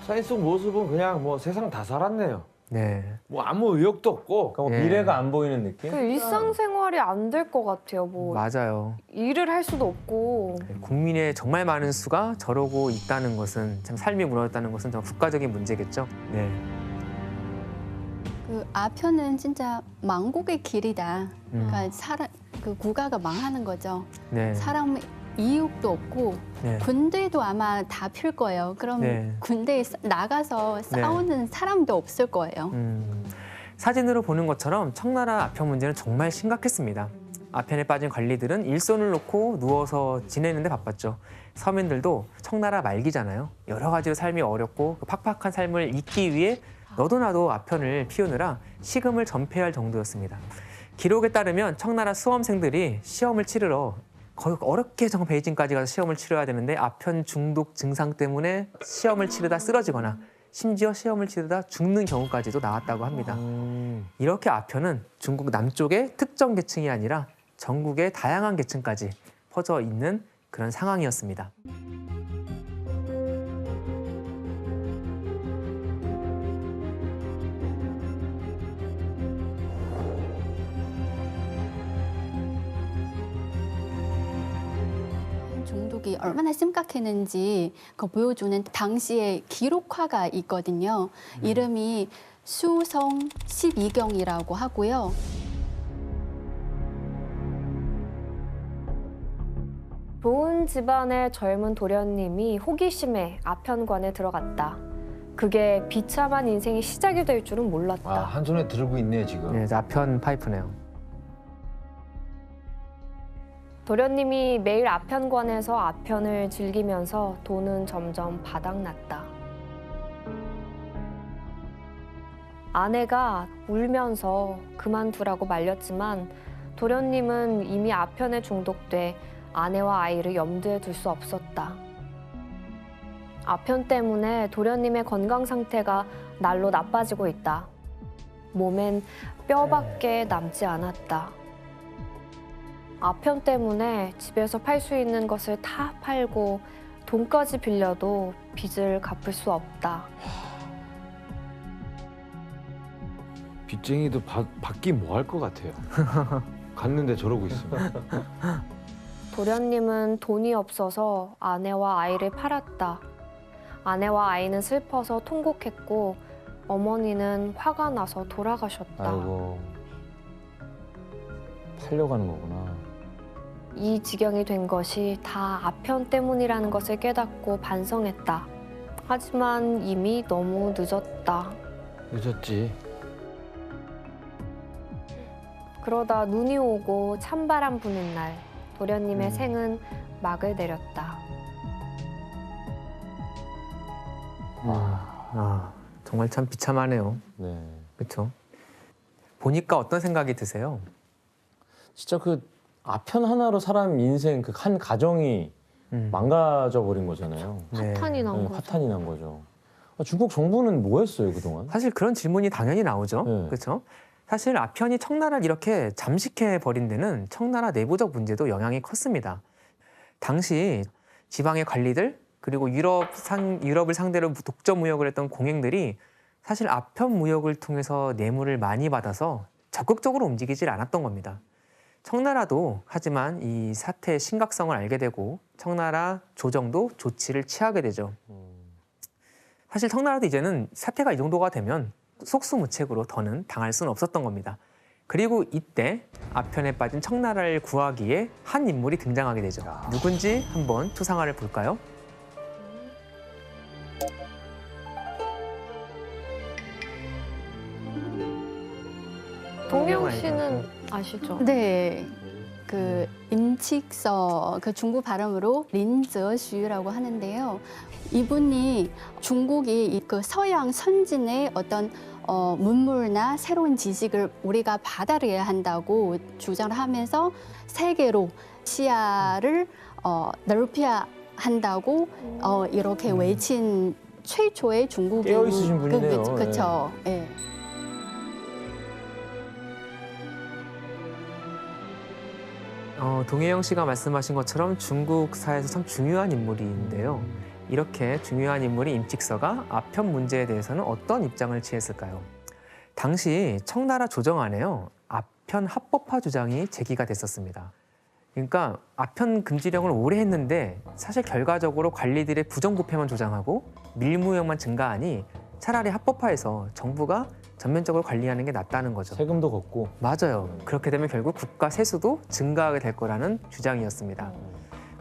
사진 속 모습은 그냥 뭐 세상 다 살았네요. 네. 뭐 아무 의욕도 없고. 그러니까 뭐 예. 미래가 안 보이는 느낌? 그 일상생활이 안 될 것 같아요. 뭐 맞아요. 일을 할 수도 없고. 국민의 정말 많은 수가 저러고 있다는 것은 참 삶이 무너졌다는 것은 정말 국가적인 문제겠죠. 네. 그 아편은 진짜 망국의 길이다. 그러니까 그 국가가 망하는 거죠. 네. 사람 이육도 없고 네. 군대도 아마 다 필 거예요. 그럼 네. 군대에 나가서 싸우는 사람도 없을 거예요. 사진으로 보는 것처럼 청나라 아편 문제는 정말 심각했습니다. 아편에 빠진 관리들은 일손을 놓고 누워서 지내는데 바빴죠. 서민들도 청나라 말기잖아요. 여러 가지로 삶이 어렵고 그 팍팍한 삶을 잊기 위해 너도 나도 아편을 피우느라 식음을 전폐할 정도였습니다. 기록에 따르면 청나라 수험생들이 시험을 치르러 거의 어렵게 정말 베이징까지 가서 시험을 치러야 되는데 아편 중독 증상 때문에 시험을 치르다 쓰러지거나 심지어 시험을 치르다 죽는 경우까지도 나왔다고 합니다. 이렇게 아편은 중국 남쪽의 특정 계층이 아니라 전국의 다양한 계층까지 퍼져 있는 그런 상황이었습니다. 중독이 얼마나 심각했는지 그 보여주는 당시의 기록화가 있거든요. 이름이 수성 12경이라고 하고요. 좋은 집안의 젊은 도련님이 호기심에 아편관에 들어갔다. 그게 비참한 인생의 시작이 될 줄은 몰랐다. 아, 한 손에 들고 있네 지금. 네, 아편 파이프네요. 도련님이 매일 아편관에서 아편을 즐기면서 돈은 점점 바닥났다. 아내가 울면서 그만두라고 말렸지만 도련님은 이미 아편에 중독돼 아내와 아이를 염두에 둘 수 없었다. 아편 때문에 도련님의 건강 상태가 날로 나빠지고 있다. 몸엔 뼈밖에 남지 않았다. 아편 때문에 집에서 팔 수 있는 것을 다 팔고 돈까지 빌려도 빚을 갚을 수 없다. 빚쟁이도 받긴 뭐 할 것 같아요. 갔는데 저러고 있으면. 도련님은 돈이 없어서 아내와 아이를 팔았다. 아내와 아이는 슬퍼서 통곡했고 어머니는 화가 나서 돌아가셨다. 아이고. 팔려가는 거구나. 이 지경이 된 것이 다 아편 때문이라는 것을 깨닫고 반성했다. 하지만 이미 너무 늦었다. 늦었지. 그러다 눈이 오고 찬바람 부는 날, 도련님의 생은 막을 내렸다. 정말 참 비참하네요. 네. 그렇죠? 보니까 어떤 생각이 드세요? 진짜 그 아편 하나로 사람 인생 그 한 가정이 망가져 버린 거잖아요. 네. 화탄이 난 네, 거죠. 화탄이 난 거죠. 중국 정부는 뭐 했어요 그동안? 사실 그런 질문이 당연히 나오죠. 네. 그렇죠? 사실 아편이 청나라를 이렇게 잠식해 버린 데는 청나라 내부적 문제도 영향이 컸습니다. 당시 지방의 관리들 그리고 유럽을 상대로 독점 무역을 했던 공행들이 사실 아편 무역을 통해서 뇌물을 많이 받아서 적극적으로 움직이질 않았던 겁니다. 청나라도 하지만 이 사태의 심각성을 알게 되고 청나라 조정도 조치를 취하게 되죠. 사실 청나라도 이제는 사태가 이 정도가 되면 속수무책으로 더는 당할 수는 없었던 겁니다. 그리고 이때 아편에 빠진 청나라를 구하기에 한 인물이 등장하게 되죠. 누군지 한번 투상화를 볼까요? 동명 씨는 아시죠? 네. 그 임칙서 그 중국 발음으로 린저슈라고 하는데요. 이분이 중국이 그 서양 선진의 어떤 문물나 새로운 지식을 우리가 받아들여야 한다고 주장을 하면서 세계로 시야를 넓혀야 한다고 이렇게 외친 최초의 중국인 깨어 있으신 분이네요. 그렇죠. 예. 동혜영 씨가 말씀하신 것처럼 중국 사회에서 참 중요한 인물인데요. 이렇게 중요한 인물인 임칙서가 아편 문제에 대해서는 어떤 입장을 취했을까요? 당시 청나라 조정안에요. 아편 합법화 주장이 제기가 됐었습니다. 그러니까 아편 금지령을 오래 했는데 사실 결과적으로 관리들의 부정부패만 조장하고 밀무역만 증가하니 차라리 합법화해서 정부가 전면적으로 관리하는 게 낫다는 거죠. 세금도 걷고. 맞아요. 그렇게 되면 결국 국가 세수도 증가하게 될 거라는 주장이었습니다.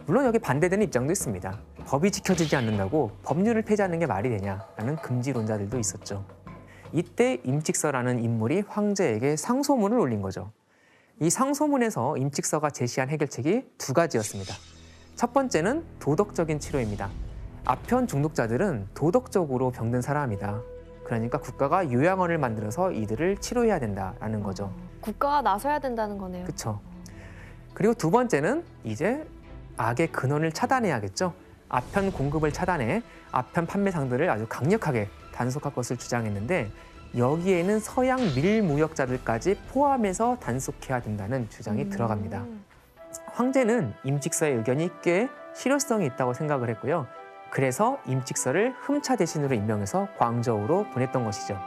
물론 여기 반대되는 입장도 있습니다. 법이 지켜지지 않는다고 법률을 폐지하는 게 말이 되냐라는 금지론자들도 있었죠. 이때 임칙서라는 인물이 황제에게 상소문을 올린 거죠. 이 상소문에서 임칙서가 제시한 해결책이 두 가지였습니다. 첫 번째는 도덕적인 치료입니다. 아편 중독자들은 도덕적으로 병든 사람이다. 그러니까 국가가 요양원을 만들어서 이들을 치료해야 된다라는 거죠. 국가가 나서야 된다는 거네요. 그렇죠. 그리고 두 번째는 이제 악의 근원을 차단해야겠죠. 아편 공급을 차단해 아편 판매상들을 아주 강력하게 단속할 것을 주장했는데 여기에는 서양 밀무역자들까지 포함해서 단속해야 된다는 주장이 들어갑니다. 황제는 임칙서의 의견이 꽤 실효성이 있다고 생각을 했고요. 그래서 임칙서를 흠차 대신으로 임명해서 광저우로 보냈던 것이죠.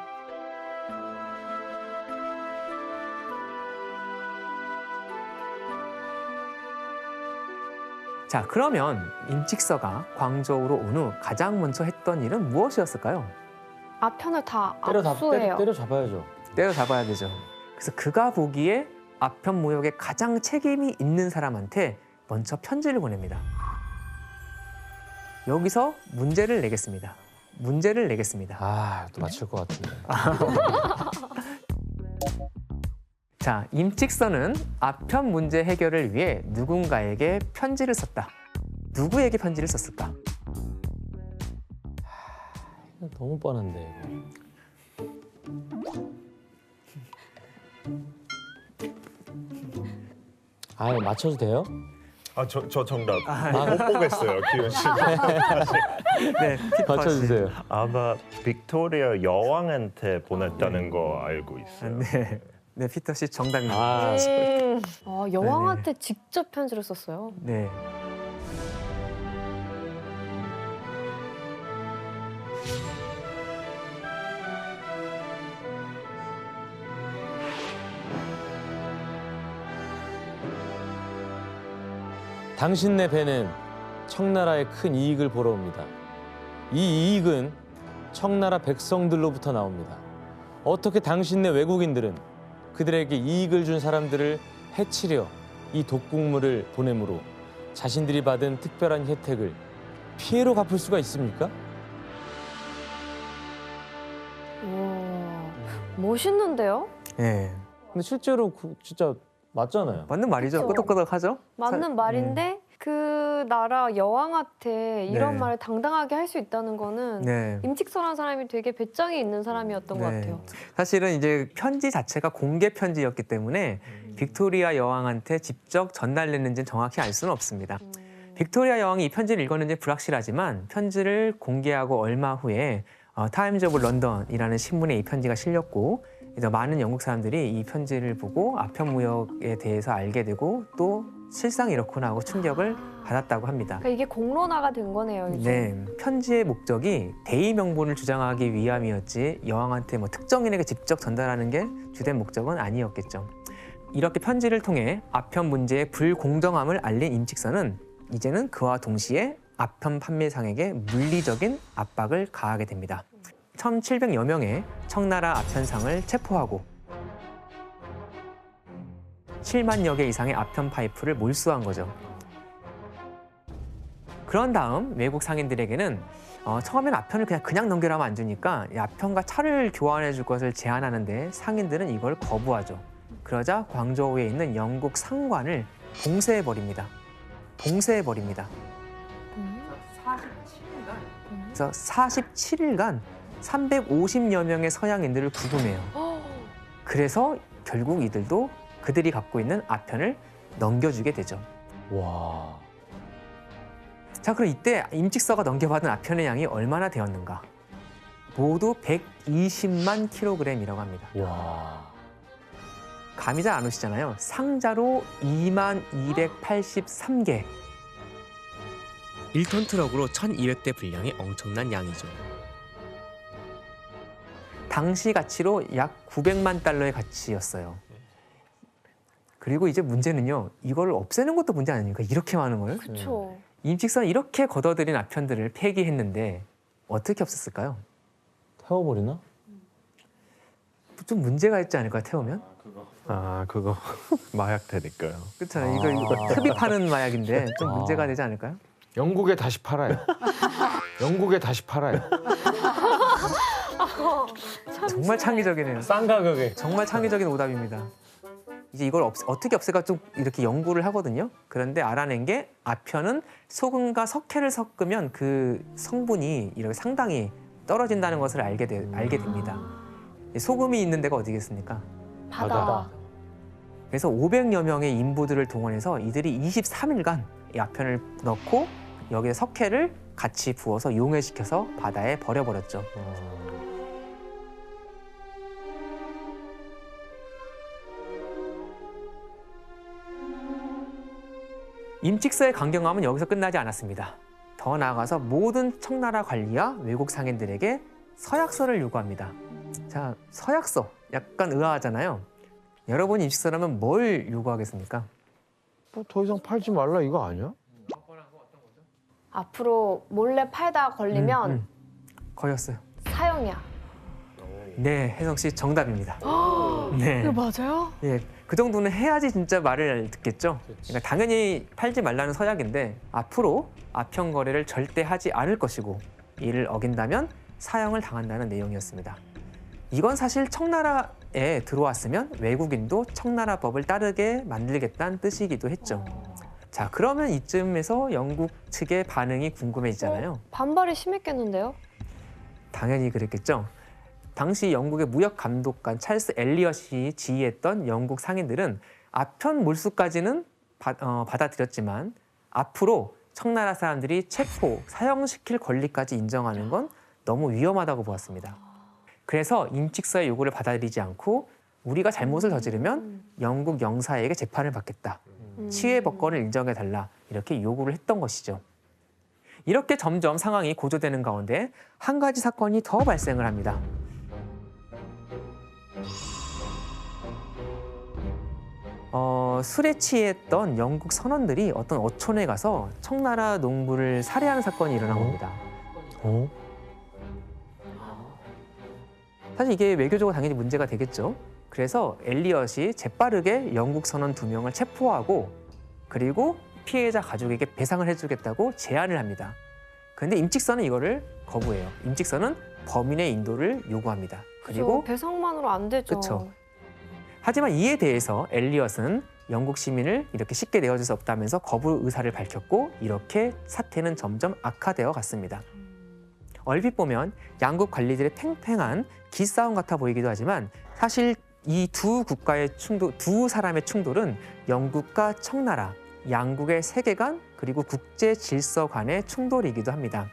자, 그러면 임칙서가 광저우로 온 후 가장 먼저 했던 일은 무엇이었을까요? 아편을 다 압수해요. 때려잡아야죠. 때려잡아야 되죠. 그래서 그가 보기에 아편 무역에 가장 책임이 있는 사람한테 먼저 편지를 보냅니다. 여기서 문제를 내겠습니다. 문제를 내겠습니다. 또 맞출 것 같은데. 자, 임칙서는 아편 문제 해결을 위해 누군가에게 편지를 썼다. 누구에게 편지를 썼을까? 너무 뻔한데 이거. 아, 맞춰도 돼요? 저 정답 못 보겠어요, 기훈 씨. 네, 피터 맞춰주세요. 아마 빅토리아 여왕한테 보냈다는 거 알고 있어요. 씨. 네, 네, 피터 씨 정답입니다. 아, 여왕한테 직접 편지를 썼어요. 네. 당신네 배는 청나라의 큰 이익을 보러 옵니다. 이 이익은 청나라 백성들로부터 나옵니다. 어떻게 당신네 외국인들은 그들에게 이익을 준 사람들을 해치려 이 독국물을 보내므로 자신들이 받은 특별한 혜택을 피해로 갚을 수가 있습니까? 우와, 멋있는데요? 네. 근데 실제로 진짜 맞잖아요. 맞는 말이죠. 그쵸. 끄덕끄덕하죠? 맞는 말인데 그 나라 여왕한테 이런 네. 말을 당당하게 할 수 있다는 거는 네. 임직서라는 사람이 되게 배짱이 있는 사람이었던 것 네. 같아요. 사실은 이제 편지 자체가 공개 편지였기 때문에 빅토리아 여왕한테 직접 전달됐는지는 정확히 알 수는 없습니다. 빅토리아 여왕이 이 편지를 읽었는지 불확실하지만 편지를 공개하고 얼마 후에 타임즈 오브 런던이라는 신문에 이 편지가 실렸고 그래서 많은 영국 사람들이 이 편지를 보고 아편무역에 대해서 알게 되고 또 실상 이렇구나 하고 충격을 받았다고 합니다. 그러니까 이게 공론화가 된 거네요. 이제. 네, 편지의 목적이 대의 명분을 주장하기 위함이었지 여왕한테 뭐 특정인에게 직접 전달하는 게 주된 목적은 아니었겠죠. 이렇게 편지를 통해 아편 문제의 불공정함을 알린 임직선은 이제는 그와 동시에 아편 판매상에게 물리적인 압박을 가하게 됩니다. 1,700여 명의 청나라 아편상을 체포하고 7만여 개 이상의 아편 파이프를 몰수한 거죠. 그런 다음 외국 상인들에게는 처음엔 아편을 그냥 넘겨라면 안 주니까 이 아편과 차를 교환해 줄 것을 제안하는데 상인들은 이걸 거부하죠. 그러자 광저우에 있는 영국 상관을 봉쇄해버립니다. 봉쇄해버립니다. 그래서 47일간 350여 명의 서양인들을 구금해요. 그래서 결국 이들도 그들이 갖고 있는 아편을 넘겨주게 되죠. 와. 자, 그럼 이때 임직서가 넘겨받은 아편의 양이 얼마나 되었는가? 모두 120만 킬로그램이라고 합니다. 와. 감이 잘 안 오시잖아요. 상자로 2만 283개. 1톤 트럭으로 1,200대 분량의 엄청난 양이죠. 당시 가치로 약 900만 달러의 가치였어요. 그리고 이제 문제는요. 이걸 없애는 것도 문제 아닙니까? 이렇게 많은 걸. 그렇죠. 임직선은 이렇게 걷어들인 아편들을 폐기했는데 어떻게 없앴을까요? 태워버리나? 좀 문제가 있지 않을까요? 태우면? 그거 마약 되니까요. 그렇잖아요. 이거 흡입하는 마약인데 좀 문제가 되지 않을까요? 영국에 다시 팔아요. 영국에 다시 팔아요. 정말 창의적이네요. 싼 가격에. 정말 창의적인 오답입니다. 이제 이걸 어떻게 없앨까 좀 이렇게 연구를 하거든요. 그런데 알아낸 게 아편은 소금과 석회를 섞으면 그 성분이 이렇게 상당히 떨어진다는 것을 알게 됩니다. 소금이 있는 데가 어디겠습니까? 바다. 그래서 500여 명의 인부들을 동원해서 이들이 23일간 이 아편을 넣고 여기에 석회를 같이 부어서 용해시켜서 바다에 버려버렸죠. 임직서의 강경함은 여기서 끝나지 않았습니다. 더 나아가서 모든 청나라 관리와 외국 상인들에게 서약서를 요구합니다. 자, 서약서 약간 의아하잖아요. 여러분 임직서라면 뭘 요구하겠습니까? 뭐 더 이상 팔지 말라 이거 아니야? 앞으로 몰래 팔다 걸리면 거였어요. 사형이야. 네, 혜성 씨 정답입니다. 네. 이거 맞아요? 예, 그 정도는 해야지 진짜 말을 듣겠죠. 그러니까 당연히 팔지 말라는 서약인데 앞으로 아편 거래를 절대 하지 않을 것이고 이를 어긴다면 사형을 당한다는 내용이었습니다. 이건 사실 청나라에 들어왔으면 외국인도 청나라 법을 따르게 만들겠다는 뜻이기도 했죠. 자, 그러면 이쯤에서 영국 측의 반응이 궁금해지잖아요. 반발이 심했겠는데요? 당연히 그랬겠죠. 당시 영국의 무역 감독관 찰스 엘리엇이 지휘했던 영국 상인들은 아편 몰수까지는 받아들였지만 앞으로 청나라 사람들이 체포, 사형시킬 권리까지 인정하는 건 너무 위험하다고 보았습니다. 그래서 임칙서의 요구를 받아들이지 않고 우리가 잘못을 저지르면 영국 영사에게 재판을 받겠다. 치외 법권을 인정해달라. 이렇게 요구를 했던 것이죠. 이렇게 점점 상황이 고조되는 가운데 한 가지 사건이 더 발생을 합니다. 술에 취했던 영국 선원들이 어떤 어촌에 가서 청나라 농부를 살해하는 사건이 일어난 겁니다. 사실 이게 외교적으로 당연히 문제가 되겠죠. 그래서 엘리엇이 재빠르게 영국 선원 2명을 체포하고 그리고 피해자 가족에게 배상을 해주겠다고 제안을 합니다. 그런데 임칙서는 이거를 거부해요. 임칙서는 범인의 인도를 요구합니다. 그리고 배상만으로 안 되죠. 그렇죠. 하지만 이에 대해서 엘리엇은 영국 시민을 이렇게 쉽게 내어줄 수 없다면서 거부 의사를 밝혔고 이렇게 사태는 점점 악화되어 갔습니다. 얼핏 보면 양국 관리들의 팽팽한 기싸움 같아 보이기도 하지만 사실 이 두 국가의 충돌, 두 사람의 충돌은 영국과 청나라, 양국의 세계관 그리고 국제 질서 간의 충돌이기도 합니다.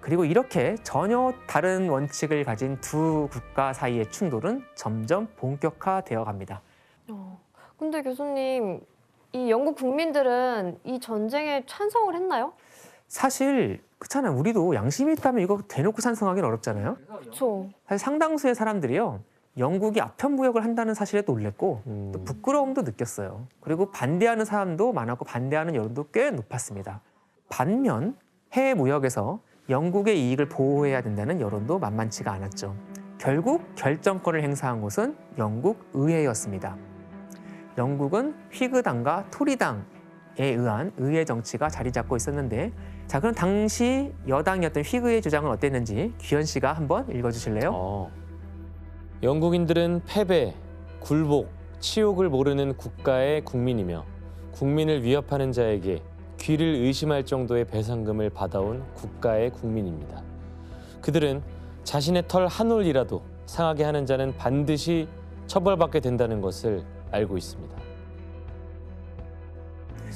그리고 이렇게 전혀 다른 원칙을 가진 두 국가 사이의 충돌은 점점 본격화되어 갑니다. 근데 교수님, 이 영국 국민들은 이 전쟁에 찬성을 했나요? 사실 그렇잖아요. 우리도 양심이 있다면 이거 대놓고 찬성하기는 어렵잖아요. 그렇죠. 사실 상당수의 사람들이요. 영국이 아편 무역을 한다는 사실에 놀랬고 또 부끄러움도 느꼈어요. 그리고 반대하는 사람도 많았고 반대하는 여론도 꽤 높았습니다. 반면 해외 무역에서 영국의 이익을 보호해야 된다는 여론도 만만치가 않았죠. 결국 결정권을 행사한 곳은 영국 의회였습니다. 영국은 휘그당과 토리당에 의한 의회 정치가 자리 잡고 있었는데 자 그럼 당시 여당이었던 휘그의 주장은 어땠는지 규현 씨가 한번 읽어주실래요? 영국인들은 패배, 굴복, 치욕을 모르는 국가의 국민이며 국민을 위협하는 자에게 귀를 의심할 정도의 배상금을 받아온 국가의 국민입니다. 그들은 자신의 털 한 올이라도 상하게 하는 자는 반드시 처벌받게 된다는 것을 알고 있습니다.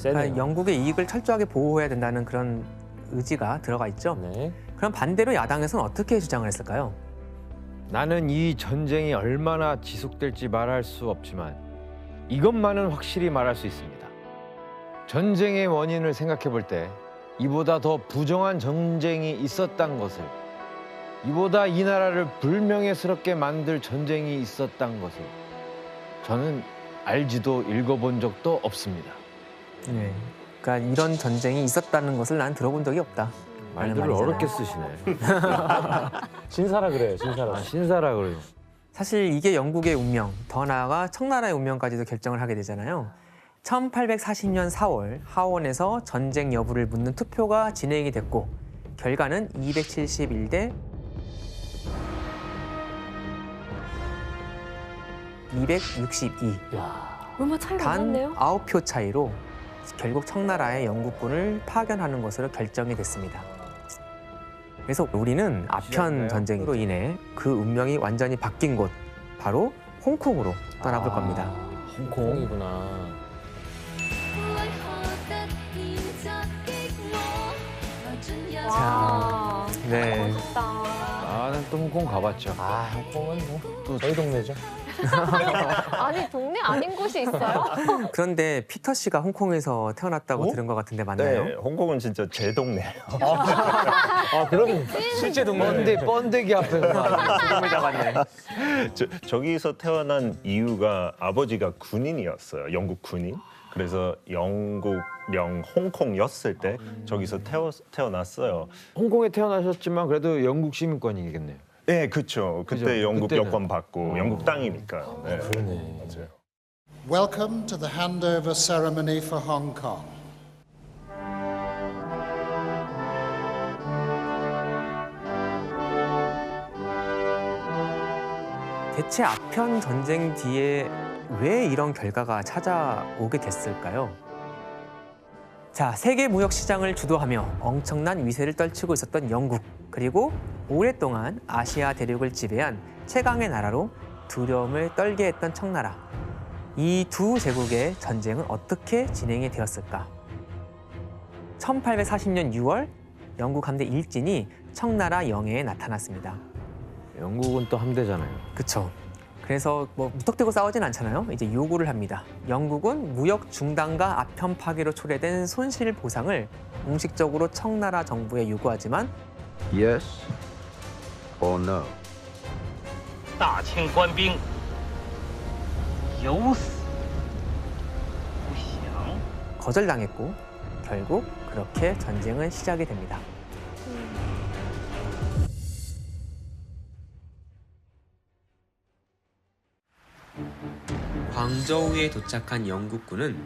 그러니까 영국의 이익을 철저하게 보호해야 된다는 그런 의지가 들어가 있죠. 네. 그럼 반대로 야당에서는 어떻게 주장을 했을까요? 나는 이 전쟁이 얼마나 지속될지 말할 수 없지만 이것만은 확실히 말할 수 있습니다. 전쟁의 원인을 생각해 볼 때 이보다 더 부정한 전쟁이 있었단 것을, 이보다 이 나라를 불명예스럽게 만들 전쟁이 있었단 것을 저는 알지도 읽어본 적도 없습니다. 네. 그러니까 이런 전쟁이 있었다는 것을 난 들어본 적이 없다. 말들을 어렵게 쓰시네. 신사라 그래요, 신사라. 신사라 그래요. 사실 이게 영국의 운명, 더 나아가 청나라의 운명까지도 결정을 하게 되잖아요. 1840년 4월 하원에서 전쟁 여부를 묻는 투표가 진행이 됐고 결과는 271대 262. 얼마 차이가 안 단 났네요. 9표 차이로 결국 청나라의 영국군을 파견하는 것으로 결정이 됐습니다. 그래서 우리는 아편 전쟁으로 인해 그 운명이 완전히 바뀐 곳, 바로 홍콩으로 떠나볼 겁니다. 홍콩이구나. 와, 네. 멋있다. 나는 또 홍콩 가봤죠. 홍콩은 또 저희 동네죠. 아니, 동네 아닌 곳이 있어요? 그런데 피터 씨가 홍콩에서 태어났다고 들은 것 같은데 맞나요? 네, 홍콩은 진짜 제 동네예요. 그럼 실제 동네. 번데기 앞에서 조금이다 맞네. 저기서 태어난 이유가 아버지가 군인이었어요. 영국 군인. 그래서 영국령 홍콩이었을 때 저기서 태어났어요. 홍콩에 태어나셨지만 그래도 영국 시민권이겠네요. 네, 그렇죠. 그때 그죠? 영국 그때는. 여권 받고 영국 땅이니까요. 네. 그러네. 맞아요. Welcome to the handover ceremony for Hong Kong. 대체 아편 전쟁 뒤에 왜 이런 결과가 찾아오게 됐을까요? 자, 세계 무역 시장을 주도하며 엄청난 위세를 떨치고 있었던 영국, 그리고 오랫동안 아시아 대륙을 지배한 최강의 나라로 두려움을 떨게 했던 청나라. 이 두 제국의 전쟁은 어떻게 진행이 되었을까? 1840년 6월 영국 함대 일진이 청나라 영해에 나타났습니다. 영국은 또 함대잖아요. 그쵸. 그래서 뭐 무턱대고 싸우진 않잖아요. 이제 요구를 합니다. 영국은 무역 중단과 아편 파괴로 초래된 손실 보상을 공식적으로 청나라 정부에 요구하지만 Yes or no? 大清官兵有死不降。 거절당했고 결국 그렇게 전쟁은 시작이 됩니다. 광저우에 도착한 영국군은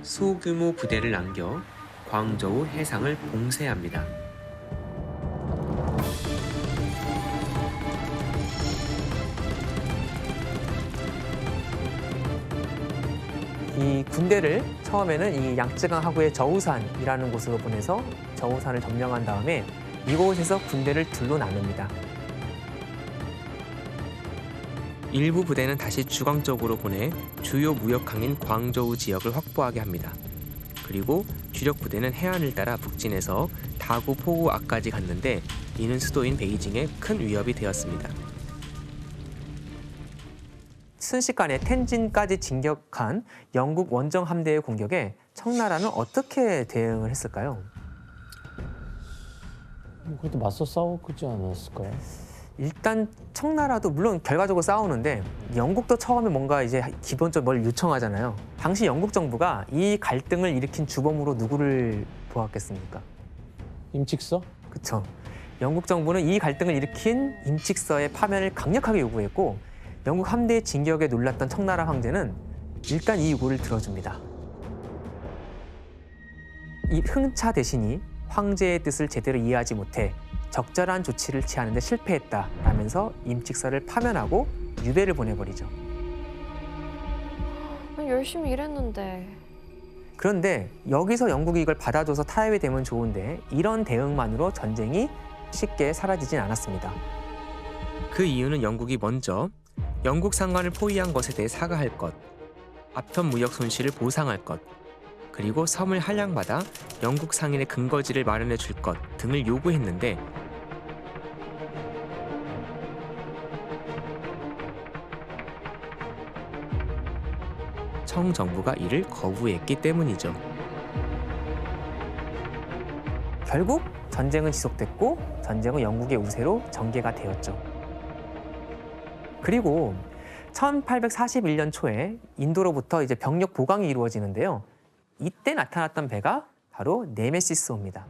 소규모 부대를 남겨 광저우 해상을 봉쇄합니다. 이 군대를 처음에는 이 양쯔강 하구의 저우산이라는 곳으로 보내서 저우산을 점령한 다음에 이곳에서 군대를 둘로 나눕니다. 일부 부대는 다시 주강 쪽으로 보내 주요 무역항인 광저우 지역을 확보하게 합니다. 그리고 주력 부대는 해안을 따라 북진해서 다구, 포구 앞까지 갔는데 이는 수도인 베이징에 큰 위협이 되었습니다. 순식간에 텐진까지 진격한 영국 원정 함대의 공격에 청나라는 어떻게 대응을 했을까요? 그래도 맞서 싸우지 않았을까요? 일단 청나라도 물론 결과적으로 싸우는데 영국도 처음에 뭔가 이제 기본적으로 뭘 요청하잖아요. 당시 영국 정부가 이 갈등을 일으킨 주범으로 누구를 보았겠습니까? 임칙서? 그렇죠. 영국 정부는 이 갈등을 일으킨 임칙서의 파면을 강력하게 요구했고 영국 함대의 진격에 놀랐던 청나라 황제는 일단 이 요구를 들어줍니다. 이 흥차 대신이 황제의 뜻을 제대로 이해하지 못해 적절한 조치를 취하는 데 실패했다라면서 임칙서를 파면하고 유배를 보내버리죠. 열심히 일했는데. 그런데 여기서 영국이 이걸 받아줘서 타협이 되면 좋은데 이런 대응만으로 전쟁이 쉽게 사라지진 않았습니다. 그 이유는 영국이 먼저 영국 상관을 포위한 것에 대해 사과할 것, 아편 무역 손실을 보상할 것, 그리고 섬을 할량받아 영국 상인의 근거지를 마련해 줄 것 등을 요구했는데 청 정부가 이를 거부했기 때문이죠. 결국 전쟁은 지속됐고 전쟁은 영국의 우세로 전개가 되었죠. 그리고 1841년 초에 인도로부터 이제 병력 보강이 이루어지는데요. 이때 나타났던 배가 바로 네메시스호입니다.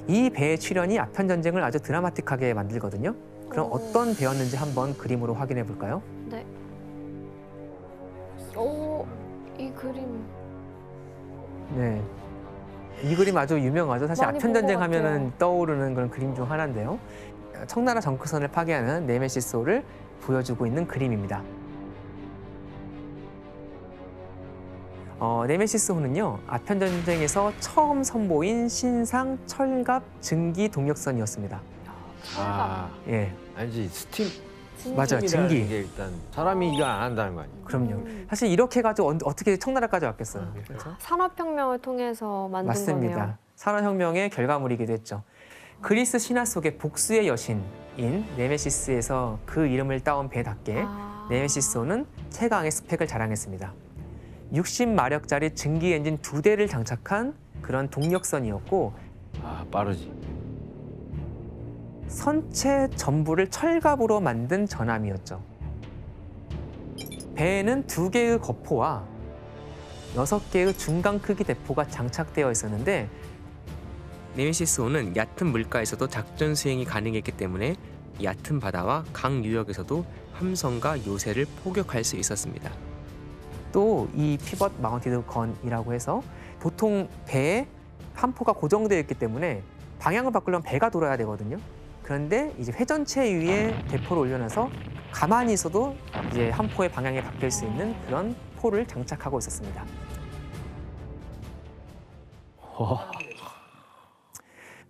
이 배의 출현이 아편 전쟁을 아주 드라마틱하게 만들거든요. 그럼 어떤 배였는지 한번 그림으로 확인해 볼까요? 네. 오, 이 그림. 네. 이 그림 아주 유명하죠. 사실 많이 아편 본 전쟁 것 하면은 같아요. 떠오르는 그런 그림 중 하나인데요. 청나라 정크선을 파괴하는 네메시스호를 보여주고 있는 그림입니다. 네메시스호는요, 아편 전쟁에서 처음 선보인 신상 철갑 증기 동력선이었습니다. 아, 예, 아니지 스팀. 맞아요, 스팀이라는 증기. 게 일단 사람이 이거 안 한다는 거 아니에요? 그럼요. 사실 이렇게 가지고 어떻게 청나라까지 왔겠어요. 그렇죠? 산업혁명을 통해서 만든 맞습니다. 거네요. 산업혁명의 결과물이기도 했죠. 그리스 신화 속의 복수의 여신인 네메시스에서 그 이름을 따온 배답게 네메시스호는 최강의 스펙을 자랑했습니다. 60마력짜리 증기 엔진 2대를 장착한 그런 동력선이었고 아, 빠르지. 선체 전부를 철갑으로 만든 전함이었죠. 배에는 2개의 거포와 6개의 중간 크기 대포가 장착되어 있었는데 네메시스호는 얕은 물가에서도 작전 수행이 가능했기 때문에 얕은 바다와 강 유역에서도 함선과 요새를 포격할 수 있었습니다. 또 이 피벗 마운티드 건이라고 해서 보통 배에 함포가 고정되어 있기 때문에 방향을 바꾸려면 배가 돌아야 되거든요. 그런데 이제 회전체 위에 대포를 올려놔서 가만히 있어도 이제 함포의 방향이 바뀔 수 있는 그런 포를 장착하고 있었습니다.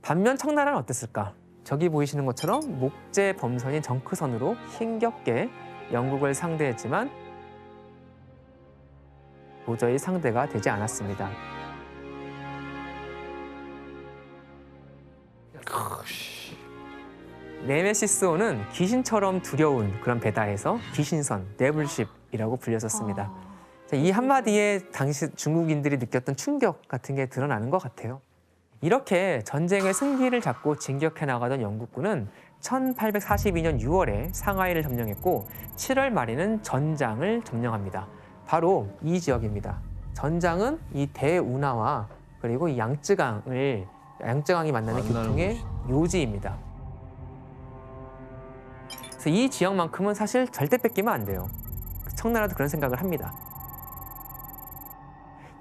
반면 청나라는 어땠을까? 저기 보이시는 것처럼 목재 범선인 정크선으로 힘겹게 영국을 상대했지만 도저히 상대가 되지 않았습니다. 네메시스호는 귀신처럼 두려운 그런 배다에서 귀신선, 데블십이라고 불렸었습니다. 이 한마디에 당시 중국인들이 느꼈던 충격 같은 게 드러나는 것 같아요. 이렇게 전쟁의 승기를 잡고 진격해 나가던 영국군은 1842년 6월에 상하이를 점령했고 7월 말에는 전장을 점령합니다. 바로 이 지역입니다. 전장은 이 대운하와 그리고 이 양쯔강이 만나는 교통의 요지입니다. 그래서 이 지역만큼은 사실 절대 뺏기면 안 돼요. 청나라도 그런 생각을 합니다.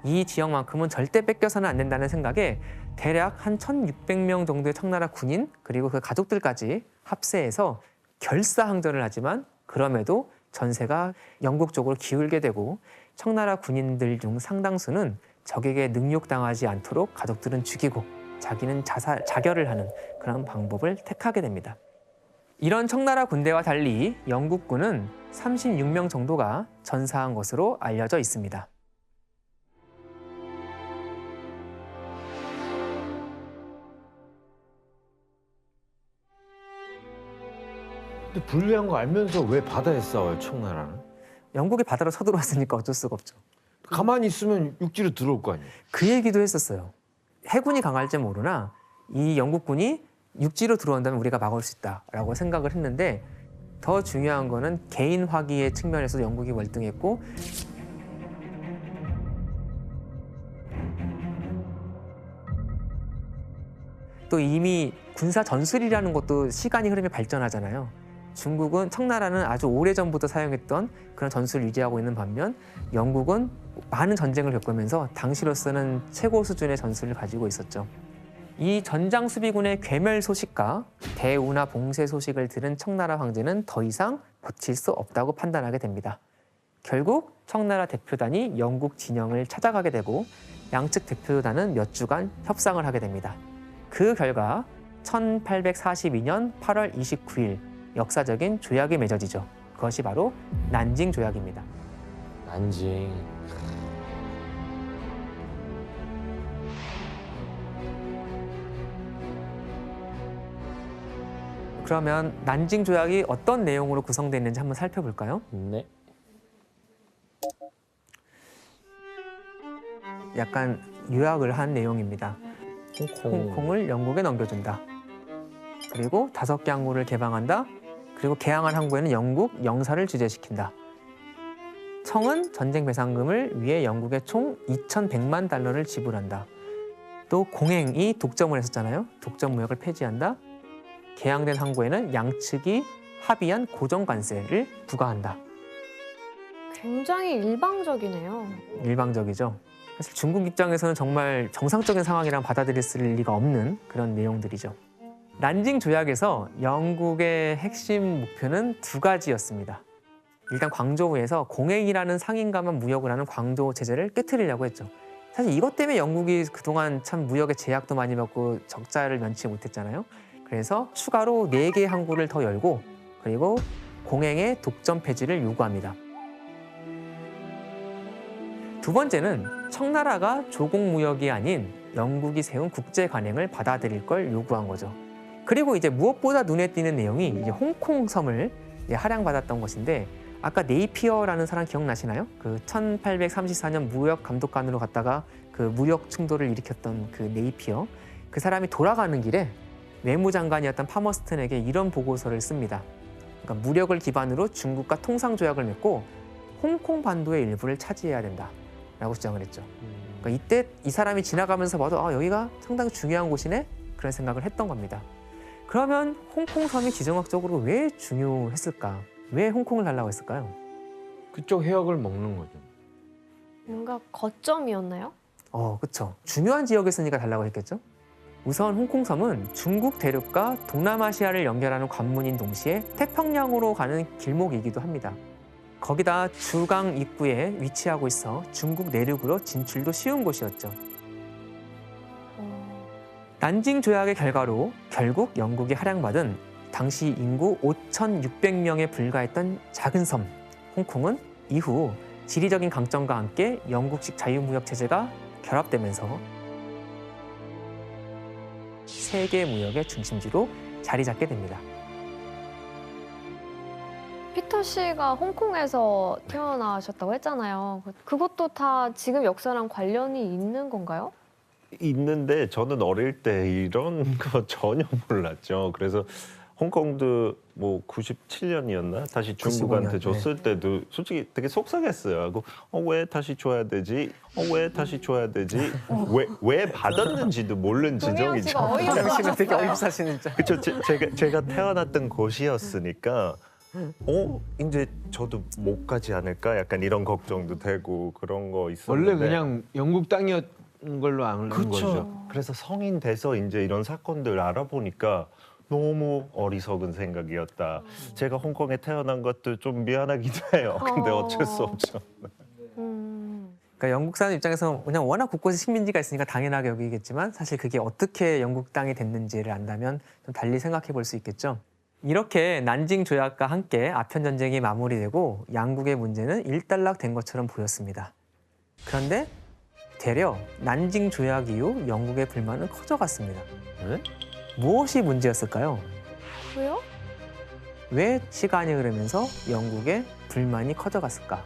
이 지역만큼은 절대 뺏겨서는 안 된다는 생각에 대략 한 1,600명 정도의 청나라 군인 그리고 그 가족들까지 합세해서 결사항전을 하지만 그럼에도 전세가 영국 쪽으로 기울게 되고 청나라 군인들 중 상당수는 적에게 능욕당하지 않도록 가족들은 죽이고 자기는 자결을 하는 그런 방법을 택하게 됩니다. 이런 청나라 군대와 달리 영국군은 36명 정도가 전사한 것으로 알려져 있습니다. 근데 불리한 거 알면서 왜 바다에 싸워요, 청나라는? 영국이 바다로 쳐들어왔으니까 어쩔 수가 없죠. 가만히 있으면 육지로 들어올 거 아니에요? 그 얘기도 했었어요. 해군이 강할지 모르나 이 영국군이 육지로 들어온다면 우리가 막을 수 있다라고 생각을 했는데 더 중요한 거는 개인 화기의 측면에서도 영국이 월등했고 또 이미 군사 전술이라는 것도 시간이 흐르면 발전하잖아요. 중국은 청나라는 아주 오래전부터 사용했던 그런 전술을 유지하고 있는 반면 영국은 많은 전쟁을 겪으면서 당시로서는 최고 수준의 전술을 가지고 있었죠. 이 전장 수비군의 괴멸 소식과 대운하 봉쇄 소식을 들은 청나라 황제는 더 이상 버틸 수 없다고 판단하게 됩니다. 결국 청나라 대표단이 영국 진영을 찾아가게 되고 양측 대표단은 몇 주간 협상을 하게 됩니다. 그 결과 1842년 8월 29일 역사적인 조약이 맺어지죠. 그것이 바로 난징 조약입니다. 난징. 그러면 난징 조약이 어떤 내용으로 구성되어 있는지 한번 살펴볼까요? 네. 약간 요약을 한 내용입니다. 홍콩을 영국에 넘겨준다. 그리고 5개 항구를 개방한다. 그리고 개항한 항구에는 영국 영사를 주재시킨다. 청은 전쟁 배상금을 위해 영국에 총 2,100만 달러를 지불한다. 또 공행이 독점을 했었잖아요. 독점 무역을 폐지한다. 개항된 항구에는 양측이 합의한 고정 관세를 부과한다. 굉장히 일방적이네요. 일방적이죠. 사실 중국 입장에서는 정말 정상적인 상황이랑 받아들일 리가 없는 그런 내용들이죠. 난징 조약에서 영국의 핵심 목표는 2가지였습니다. 일단 광저우에서 공행이라는 상인과만 무역을 하는 광저우 제재를 깨트리려고 했죠. 사실 이것 때문에 영국이 그동안 참 무역의 제약도 많이 받고 적자를 면치 못했잖아요. 그래서 추가로 4개의 항구를 더 열고 그리고 공행의 독점 폐지를 요구합니다. 두 번째는 청나라가 조공 무역이 아닌 영국이 세운 국제 관행을 받아들일 걸 요구한 거죠. 그리고 이제 무엇보다 눈에 띄는 내용이 이제 홍콩 섬을 할양받았던 것인데 아까 네이피어라는 사람 기억나시나요? 그 1834년 무역 감독관으로 갔다가 그 무역 충돌을 일으켰던 그 네이피어. 그 사람이 돌아가는 길에 외무장관이었던 파머스턴에게 이런 보고서를 씁니다. 그러니까 무력을 기반으로 중국과 통상조약을 맺고 홍콩 반도의 일부를 차지해야 된다라고 주장을 했죠. 그러니까 이때 이 사람이 지나가면서 봐도 여기가 상당히 중요한 곳이네? 그런 생각을 했던 겁니다. 그러면 홍콩 섬이 지정학적으로 왜 중요했을까? 왜 홍콩을 달라고 했을까요? 그쪽 해역을 먹는 거죠. 뭔가 거점이었나요? 그렇죠. 중요한 지역이었으니까 달라고 했겠죠. 우선 홍콩섬은 중국 대륙과 동남아시아를 연결하는 관문인 동시에 태평양으로 가는 길목이기도 합니다. 거기다 주강 입구에 위치하고 있어 중국 내륙으로 진출도 쉬운 곳이었죠. 난징 조약의 결과로 결국 영국이 할양받은 당시 인구 5,600명에 불과했던 작은 섬 홍콩은 이후 지리적인 강점과 함께 영국식 자유무역 체제가 결합되면서 세계 무역의 중심지로 자리 잡게 됩니다. 피터 씨가 홍콩에서 태어나셨다고 했잖아요. 그것도 다 지금 역사랑 관련이 있는 건가요? 있는데 저는 어릴 때 이런 거 전혀 몰랐죠. 그래서 홍콩도 뭐 97년이었나 다시 중국한테 95년, 줬을 때도 솔직히 되게 속상했어요. 왜 다시 줘야 되지? 왜 다시 줘야 되지? 왜 받았는지도 모르는 지정이 당신은 되게 어입사시는 줄. 그렇죠. 제가 태어났던 곳이었으니까 이제 저도 못 가지 않을까? 약간 이런 걱정도 되고 그런 거 있었는데 원래 그냥 영국 땅이었던 걸로 아는 거죠. 그렇죠. 그래서 성인 돼서 이제 이런 사건들 알아보니까 너무 어리석은 생각이었다. 제가 홍콩에 태어난 것도 좀 미안하기도 해요. 근데 어쩔 수 없죠. 그러니까 영국 사람 입장에서 그냥 워낙 곳곳에 식민지가 있으니까 당연하게 여기겠지만 사실 그게 어떻게 영국 땅이 됐는지를 안다면 좀 달리 생각해 볼 수 있겠죠. 이렇게 난징 조약과 함께 아편 전쟁이 마무리되고 양국의 문제는 일단락된 것처럼 보였습니다. 그런데 되려 난징 조약 이후 영국의 불만은 커져갔습니다. 무엇이 문제였을까요? 왜요? 왜 시간이 흐르면서 영국의 불만이 커져갔을까?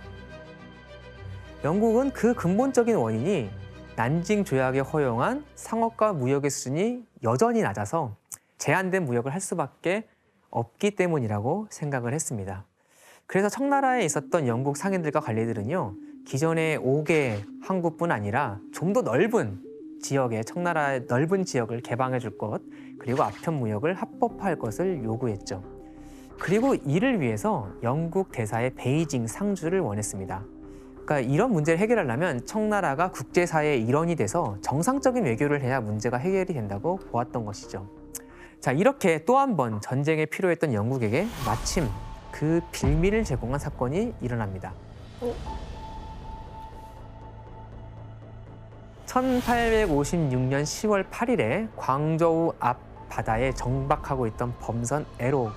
영국은 그 근본적인 원인이 난징 조약에 허용한 상업과 무역의 수준이 여전히 낮아서 제한된 무역을 할 수밖에 없기 때문이라고 생각을 했습니다. 그래서 청나라에 있었던 영국 상인들과 관리들은요, 기존의 5개 항구뿐 아니라 좀 더 넓은 지역의 청나라의 넓은 지역을 개방해 줄 것, 그리고 아편 무역을 합법화할 것을 요구했죠. 그리고 이를 위해서 영국 대사의 베이징 상주를 원했습니다. 그러니까 이런 문제를 해결하려면 청나라가 국제사회의 일원이 돼서 정상적인 외교를 해야 문제가 해결이 된다고 보았던 것이죠. 자, 이렇게 또 한 번 전쟁에 필요했던 영국에게 마침 그 빌미를 제공한 사건이 일어납니다. 1856년 10월 8일에 광저우 앞 바다에 정박하고 있던 범선 에로.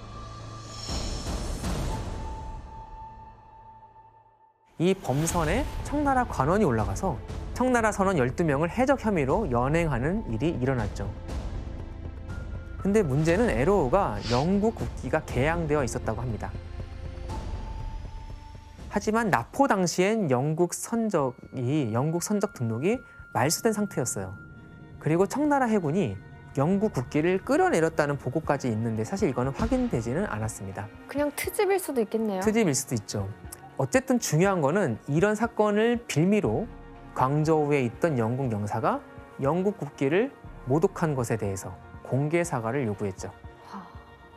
이 범선에 청나라 관원이 올라가서 청나라 선원 12명을 해적 혐의로 연행하는 일이 일어났죠. 근데 문제는 에로우가 영국 국기가 개양되어 있었다고 합니다. 하지만 납포 당시엔 영국 선적 등록이 말소된 상태였어요. 그리고 청나라 해군이 영국 국기를 끌어내렸다는 보고까지 있는데 사실 이거는 확인되지는 않았습니다. 그냥 트집일 수도 있겠네요. 트집일 수도 있죠. 어쨌든 중요한 거는 이런 사건을 빌미로 광저우에 있던 영국 영사가 영국 국기를 모독한 것에 대해서 공개 사과를 요구했죠.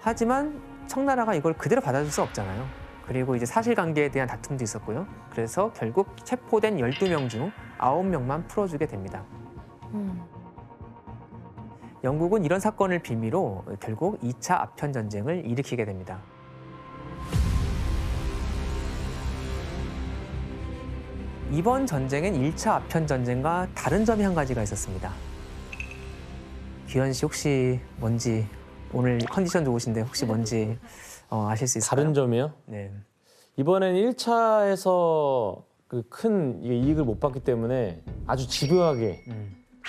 하지만 청나라가 이걸 그대로 받아줄 수 없잖아요. 그리고 이제 사실관계에 대한 다툼도 있었고요. 그래서 결국 체포된 12명 중 9명만 풀어주게 됩니다. 영국은 이런 사건을 빌미로 결국 2차 아편 전쟁을 일으키게 됩니다. 이번 전쟁엔 1차 아편 전쟁과 다른 점이 한 가지가 있었습니다. 규현 씨 혹시 뭔지, 오늘 컨디션 좋으신데 혹시 뭔지 아실 수 있을까요? 다른 점이요? 네. 이번엔 1차에서 그 큰 이익을 못 봤기 때문에 아주 집요하게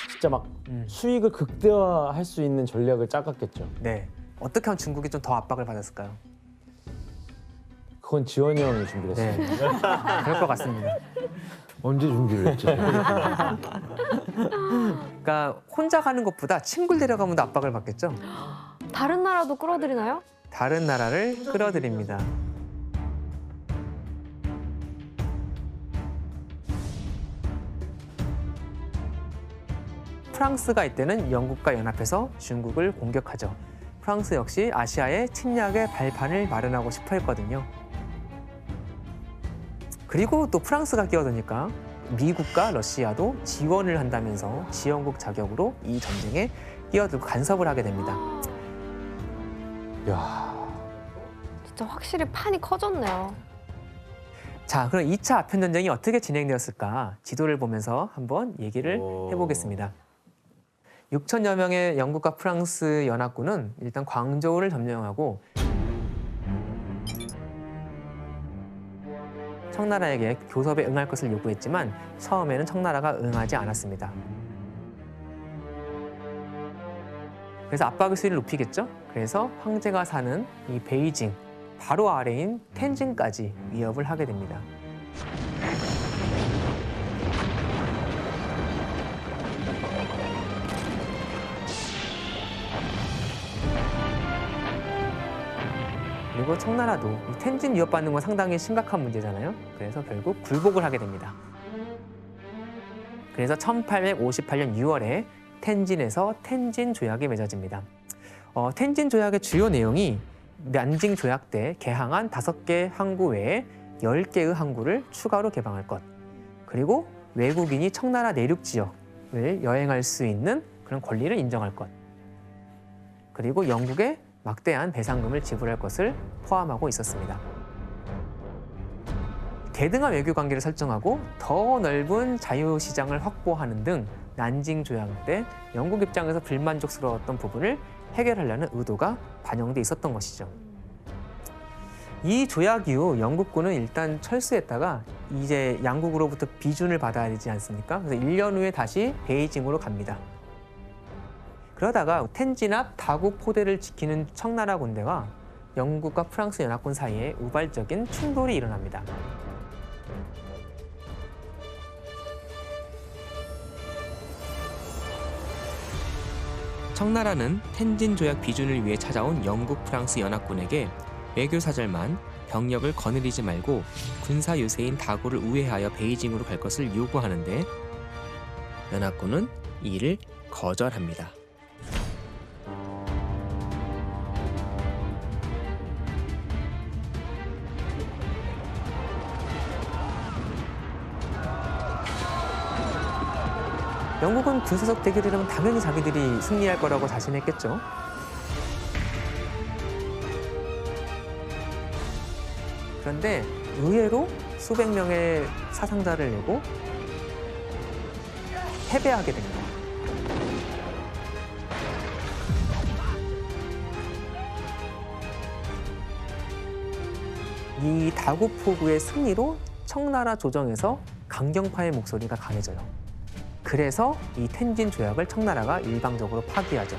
진짜 막 수익을 극대화할 수 있는 전략을 짜갔겠죠. 네. 어떻게 하면 중국이 좀 더 압박을 받았을까요? 그건 지원이 형이 준비를 네. 했어요. 그럴 것 같습니다. 언제 준비를 했죠? 그러니까 혼자 가는 것보다 친구를 데려가면 더 압박을 받겠죠? 다른 나라도 끌어들이나요? 다른 나라를 끌어들입니다. 프랑스가 이때는 영국과 연합해서 중국을 공격하죠. 프랑스 역시 아시아의 침략의 발판을 마련하고 싶어 했거든요. 그리고 또 프랑스가 끼어드니까 미국과 러시아도 지원을 한다면서 지원국 자격으로 이 전쟁에 끼어들고 간섭을 하게 됩니다. 야, 진짜 확실히 판이 커졌네요. 자, 그럼 2차 아편 전쟁이 어떻게 진행되었을까? 지도를 보면서 한번 얘기를 해보겠습니다. 6천여 명의 영국과 프랑스 연합군은 일단 광저우를 점령하고 청나라에게 교섭에 응할 것을 요구했지만 처음에는 청나라가 응하지 않았습니다. 그래서 압박의 수위를 높이겠죠. 그래서 황제가 사는 이 베이징 바로 아래인 텐진까지 위협을 하게 됩니다. 그리고 청나라도 이 텐진 위협받는 건 상당히 심각한 문제잖아요. 그래서 결국 굴복을 하게 됩니다. 그래서 1858년 6월에 텐진에서 텐진 조약이 맺어집니다. 텐진 조약의 주요 내용이 난징 조약 때 개항한 5개 항구 외에 10개의 항구를 추가로 개방할 것, 그리고 외국인이 청나라 내륙 지역을 여행할 수 있는 그런 권리를 인정할 것, 그리고 영국에 막대한 배상금을 지불할 것을 포함하고 있었습니다. 대등한 외교 관계를 설정하고 더 넓은 자유시장을 확보하는 등 난징 조약 때 영국 입장에서 불만족스러웠던 부분을 해결하려는 의도가 반영돼 있었던 것이죠. 이 조약 이후 영국군은 일단 철수했다가 이제 양국으로부터 비준을 받아야 되지 않습니까? 그래서 1년 후에 다시 베이징으로 갑니다. 그러다가 텐진 앞 다국 포대를 지키는 청나라 군대와 영국과 프랑스 연합군 사이에 우발적인 충돌이 일어납니다. 청나라는 텐진 조약 비준을 위해 찾아온 영국, 프랑스 연합군에게 외교사절만 병력을 거느리지 말고 군사 유세인 다구를 우회하여 베이징으로 갈 것을 요구하는데 연합군은 이를 거절합니다. 영국은 군사적 대결이라면 당연히 자기들이 승리할 거라고 자신했겠죠. 그런데 의외로 수백 명의 사상자를 내고 패배하게 됩니다. 이 다구포구의 승리로 청나라 조정에서 강경파의 목소리가 강해져요. 그래서 이 텐진 조약을 청나라가 일방적으로 파기하죠.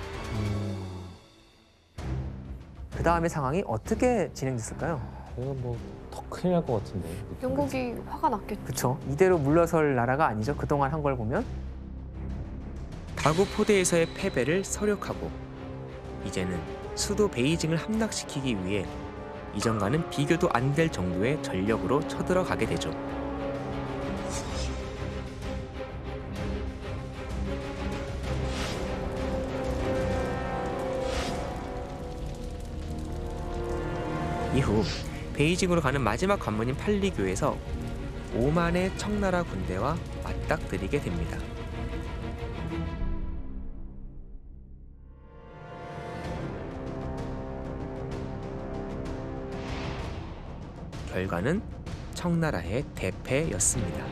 그 다음의 상황이 어떻게 진행됐을까요? 이거 뭐 더 큰일 날 것 같은데. 영국이 화가 났겠죠. 그렇죠. 이대로 물러설 나라가 아니죠. 그동안 한 걸 보면. 다구포대에서의 패배를 서력하고 이제는 수도 베이징을 함락시키기 위해 이전과는 비교도 안 될 정도의 전력으로 쳐들어가게 되죠. 이후 베이징으로 가는 마지막 관문인 팔리교에서 5만의 청나라 군대와 맞닥뜨리게 됩니다. 결과는 청나라의 대패였습니다.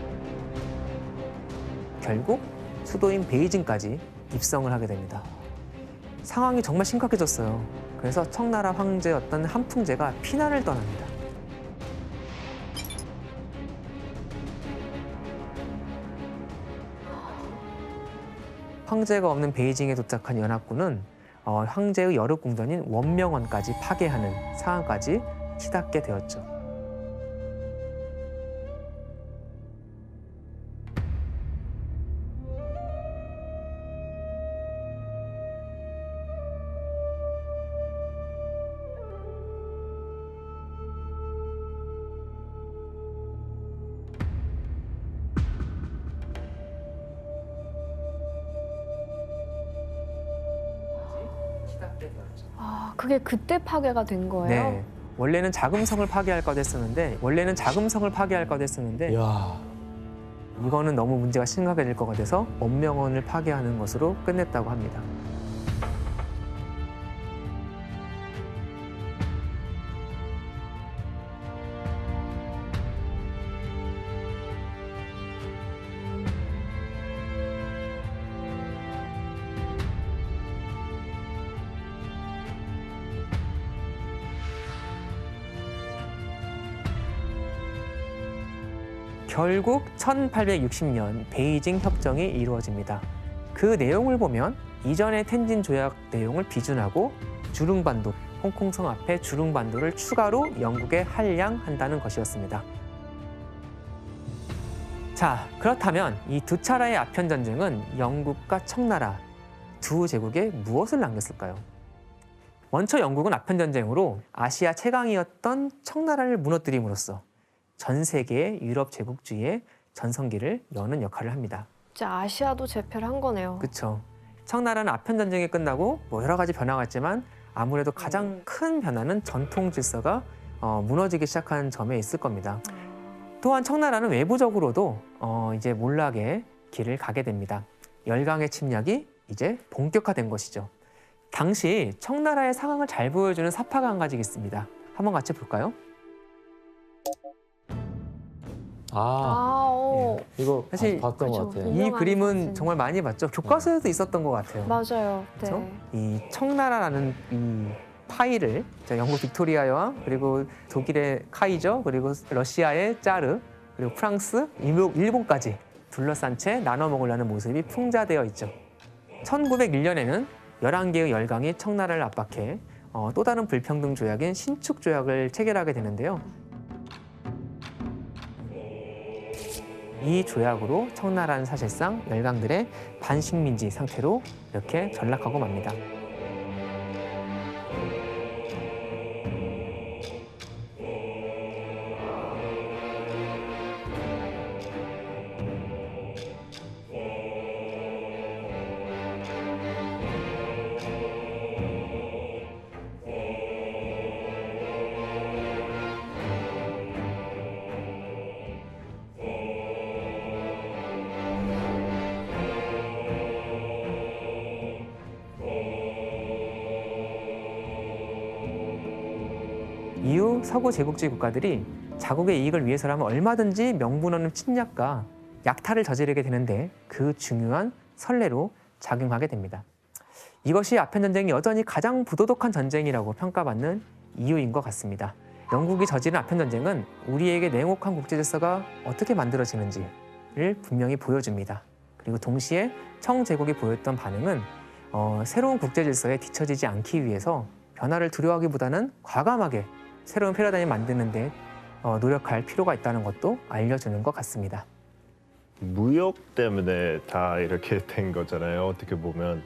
결국 수도인 베이징까지 입성을 하게 됩니다. 상황이 정말 심각해졌어요. 그래서 청나라 황제였던 한풍제가 피난을 떠납니다. 황제가 없는 베이징에 도착한 연합군은 황제의 여름 궁전인 원명원까지 파괴하는 상황까지 치닫게 되었죠. 아, 그게 그때 파괴가 된 거예요? 네. 원래는 자금성을 파괴할까 했었는데 이야. 이거는 너무 문제가 심각해질 것 같아서 원명원을 파괴하는 것으로 끝냈다고 합니다. 결국 1860년 베이징 협정이 이루어집니다. 그 내용을 보면 이전의 텐진 조약 내용을 비준하고 주릉반도, 홍콩성 앞에 주릉반도를 추가로 영국에 할양한다는 것이었습니다. 자, 그렇다면 이 두 차례의 아편 전쟁은 영국과 청나라 두 제국에 무엇을 남겼을까요? 먼저 영국은 아편 전쟁으로 아시아 최강이었던 청나라를 무너뜨림으로써 전 세계의 유럽 제국주의의 전성기를 여는 역할을 합니다. 진짜 아시아도 제패를 한 거네요. 그렇죠. 청나라는 아편 전쟁이 끝나고 뭐 여러 가지 변화가 있지만 아무래도 가장 큰 변화는 전통 질서가 무너지기 시작한 점에 있을 겁니다. 또한 청나라는 외부적으로도 이제 몰락의 길을 가게 됩니다. 열강의 침략이 이제 본격화된 것이죠. 당시 청나라의 상황을 잘 보여주는 사파가 한 가지 있습니다. 한번 같이 볼까요? 이거 사실 봤던 것 같아요. 이 그림은 정말 많이 봤죠. 교과서에도 있었던 것 같아요. 맞아요. 네. 그렇죠? 이 청나라라는 이 파이를 영국 빅토리아와 그리고 독일의 카이저 그리고 러시아의 짜르 그리고 프랑스, 일본까지 둘러싼 채 나눠 먹으려는 모습이 풍자되어 있죠. 1901년에는 11개의 열강이 청나라를 압박해 또 다른 불평등 조약인 신축 조약을 체결하게 되는데요. 이 조약으로 청나라는 사실상 열강들의 반식민지 상태로 이렇게 전락하고 맙니다. 이후 서구 제국주의 국가들이 자국의 이익을 위해서라면 얼마든지 명분 없는 침략과 약탈을 저지르게 되는데 그 중요한 선례로 작용하게 됩니다. 이것이 아편 전쟁이 여전히 가장 부도덕한 전쟁이라고 평가받는 이유인 것 같습니다. 영국이 저지른 아편 전쟁은 우리에게 냉혹한 국제 질서가 어떻게 만들어지는지를 분명히 보여줍니다. 그리고 동시에 청 제국이 보였던 반응은 새로운 국제 질서에 뒤처지지 않기 위해서 변화를 두려워하기보다는 과감하게 새로운 패러다임을 만드는 데 노력할 필요가 있다는 것도 알려주는 것 같습니다. 무역 때문에 다 이렇게 된 거잖아요. 어떻게 보면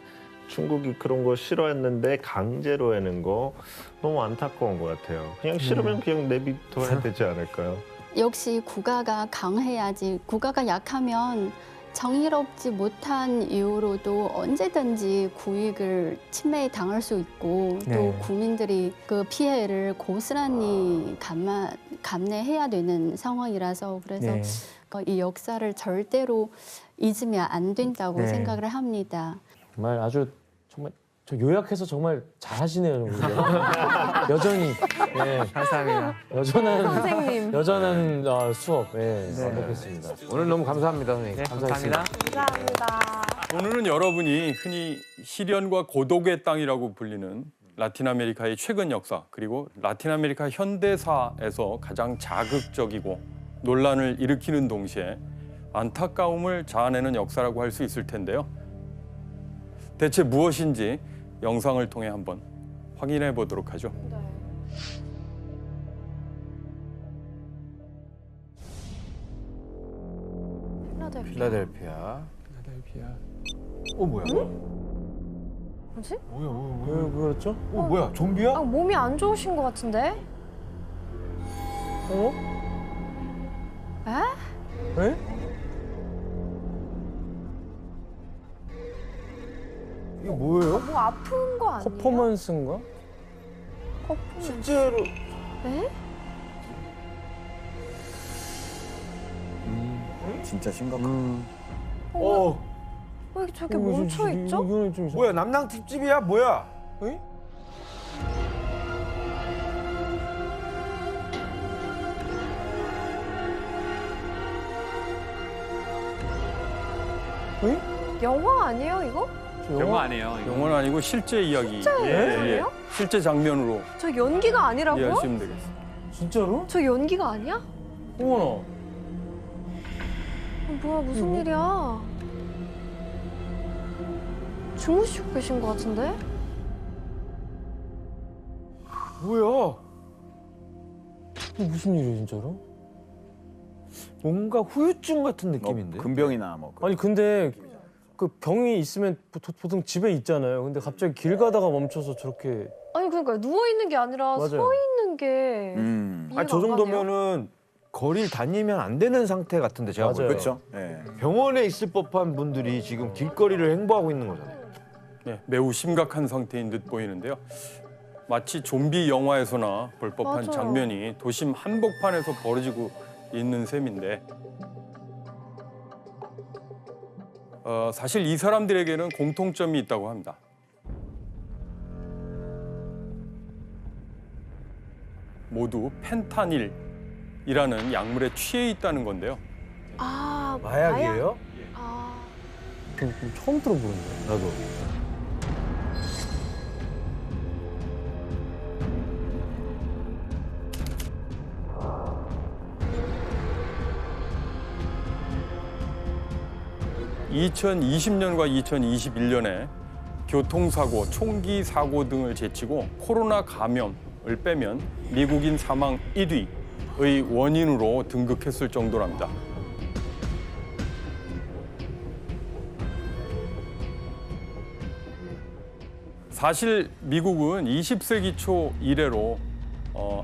중국이 그런 거 싫어했는데 강제로 해는 거 너무 안타까운 것 같아요. 그냥 싫으면 그냥 내비둬야 되지 않을까요? 역시 국가가 강해야지. 국가가 약하면 정의롭지 못한 이유로도 언제든지 국익을 침해에 당할 수 있고 또 네. 국민들이 그 피해를 고스란히 감내해야 되는 상황이라서 그래서 네. 이 역사를 절대로 잊으면 안 된다고 네. 생각을 합니다. 정말 아주 정말 저 요약해서 정말 잘하시네요. 여전히 감사합니다. 선생님. 여전한 수업 완벽했습니다. 오늘 너무 감사합니다, 선생님. 네, 감사합니다. 감사합니다. 오늘은 여러분이 흔히 시련과 고독의 땅이라고 불리는 라틴 아메리카의 최근 역사 그리고 라틴 아메리카 현대사에서 가장 자극적이고 논란을 일으키는 동시에 안타까움을 자아내는 역사라고 할 수 있을 텐데요. 대체 무엇인지 영상을 통해 한번 확인해 보도록 하죠. 필라델피아. 뭐야? 뭐지? 왜 그랬죠? 뭐야? 좀비야? 몸이 안 좋으신 것 같은데? 에? 이게 뭐예요? 뭐 아픈 거 아니에요? 퍼포먼스인가? 실제로 에? 진짜 심각하다. 왜 저렇게 멈춰 있죠? 이거는 좀 뭐야? 남낭 특집이야? 뭐야? 에? 영화 아니에요 이거? 영화 아니에요. 영화는 아니고 실제 이야기. 진짜예요? 실제 장면으로 저 연기가 아니라고요? 이해하시면 되겠습니다. 진짜로? 저 연기가 아니야? 어머나. 뭐야, 무슨 일이야? 주무시고 계신 것 같은데? 뭐야? 무슨 일이에요, 진짜로? 뭔가 후유증 같은 느낌인데? 금병이나 뭐. 아니 근데 그 병이 있으면 보통 집에 있잖아요. 근데 갑자기 길 가다가 멈춰서 저렇게 아니, 그러니까 누워있는 게 아니라 맞아요. 서 있는 게. 이해가 저 안 가네요. 정도면은 거리를 다니면 안 되는 상태 같은데 제가 맞아요. 볼 때. 그렇죠. 예. 병원에 있을 법한 분들이 지금 길거리를 행보하고 있는 거잖아요. 네, 매우 심각한 상태인 듯 보이는데요. 마치 좀비 영화에서나 볼 법한 맞아요. 장면이 도심 한복판에서 벌어지고 있는 셈인데 사실 이 사람들에게는 공통점이 있다고 합니다. 모두 펜타닐이라는 약물에 취해 있다는 건데요. 아, 마약이에요? 아, 처음 들어보는데. 나도. (2020년과 2021년에) 교통사고, 총기 사고 등을 제치고 코로나 감염을 빼면 미국인 사망 1위의 원인으로 등극했을 정도랍니다. 사실 미국은 20세기 초 이래로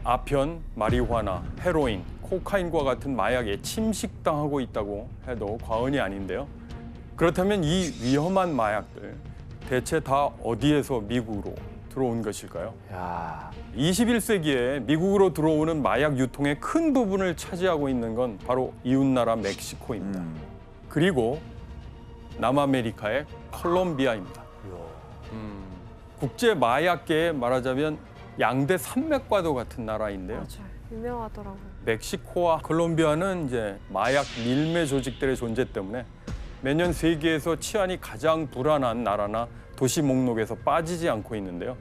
아편, 마리화나, 헤로인, 코카인과 같은 마약에 침식당하고 있다고 해도 과언이 아닌데요. 그렇다면 이 위험한 마약들 대체 다 어디에서 미국으로 들어온 것일까요? 야, 21세기에 미국으로 들어오는 마약 유통의 큰 부분을 차지하고 있는 건 바로 이웃나라 멕시코입니다. 그리고 남아메리카의 콜롬비아입니다. 국제 마약계에 말하자면 양대 산맥과도 같은 나라인데요. 맞아요. 유명하더라고요. 멕시코와 콜롬비아는 이제 마약 밀매 조직들의 존재 때문에 매년 세계에서 치안이 가장 불안한 나라나 도시 목록에서 빠지지 않고 있는데요.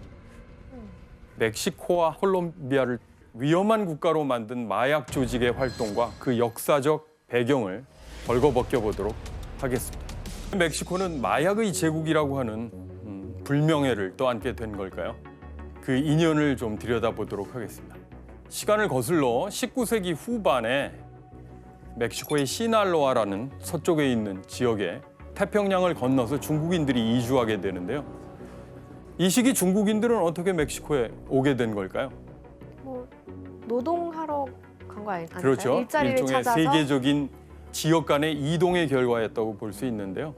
멕시코와 콜롬비아를 위험한 국가로 만든 마약 조직의 활동과 그 역사적 배경을 벌거벗겨 보도록 하겠습니다. 멕시코는 마약의 제국이라고 하는 불명예를 떠안게 된 걸까요? 그 인연을 좀 들여다보도록 하겠습니다. 시간을 거슬러 19세기 후반에 멕시코의 시날로아라는 서쪽에 있는 지역에 태평양을 건너서 중국인들이 이주하게 되는데요. 이 시기 중국인들은 어떻게 멕시코에 오게 된 걸까요? 뭐 노동하러 간 거 아닐까요? 그렇죠. 일자리를 일종의 찾아서. 세계적인 지역 간의 이동의 결과였다고 볼 수 있는데요.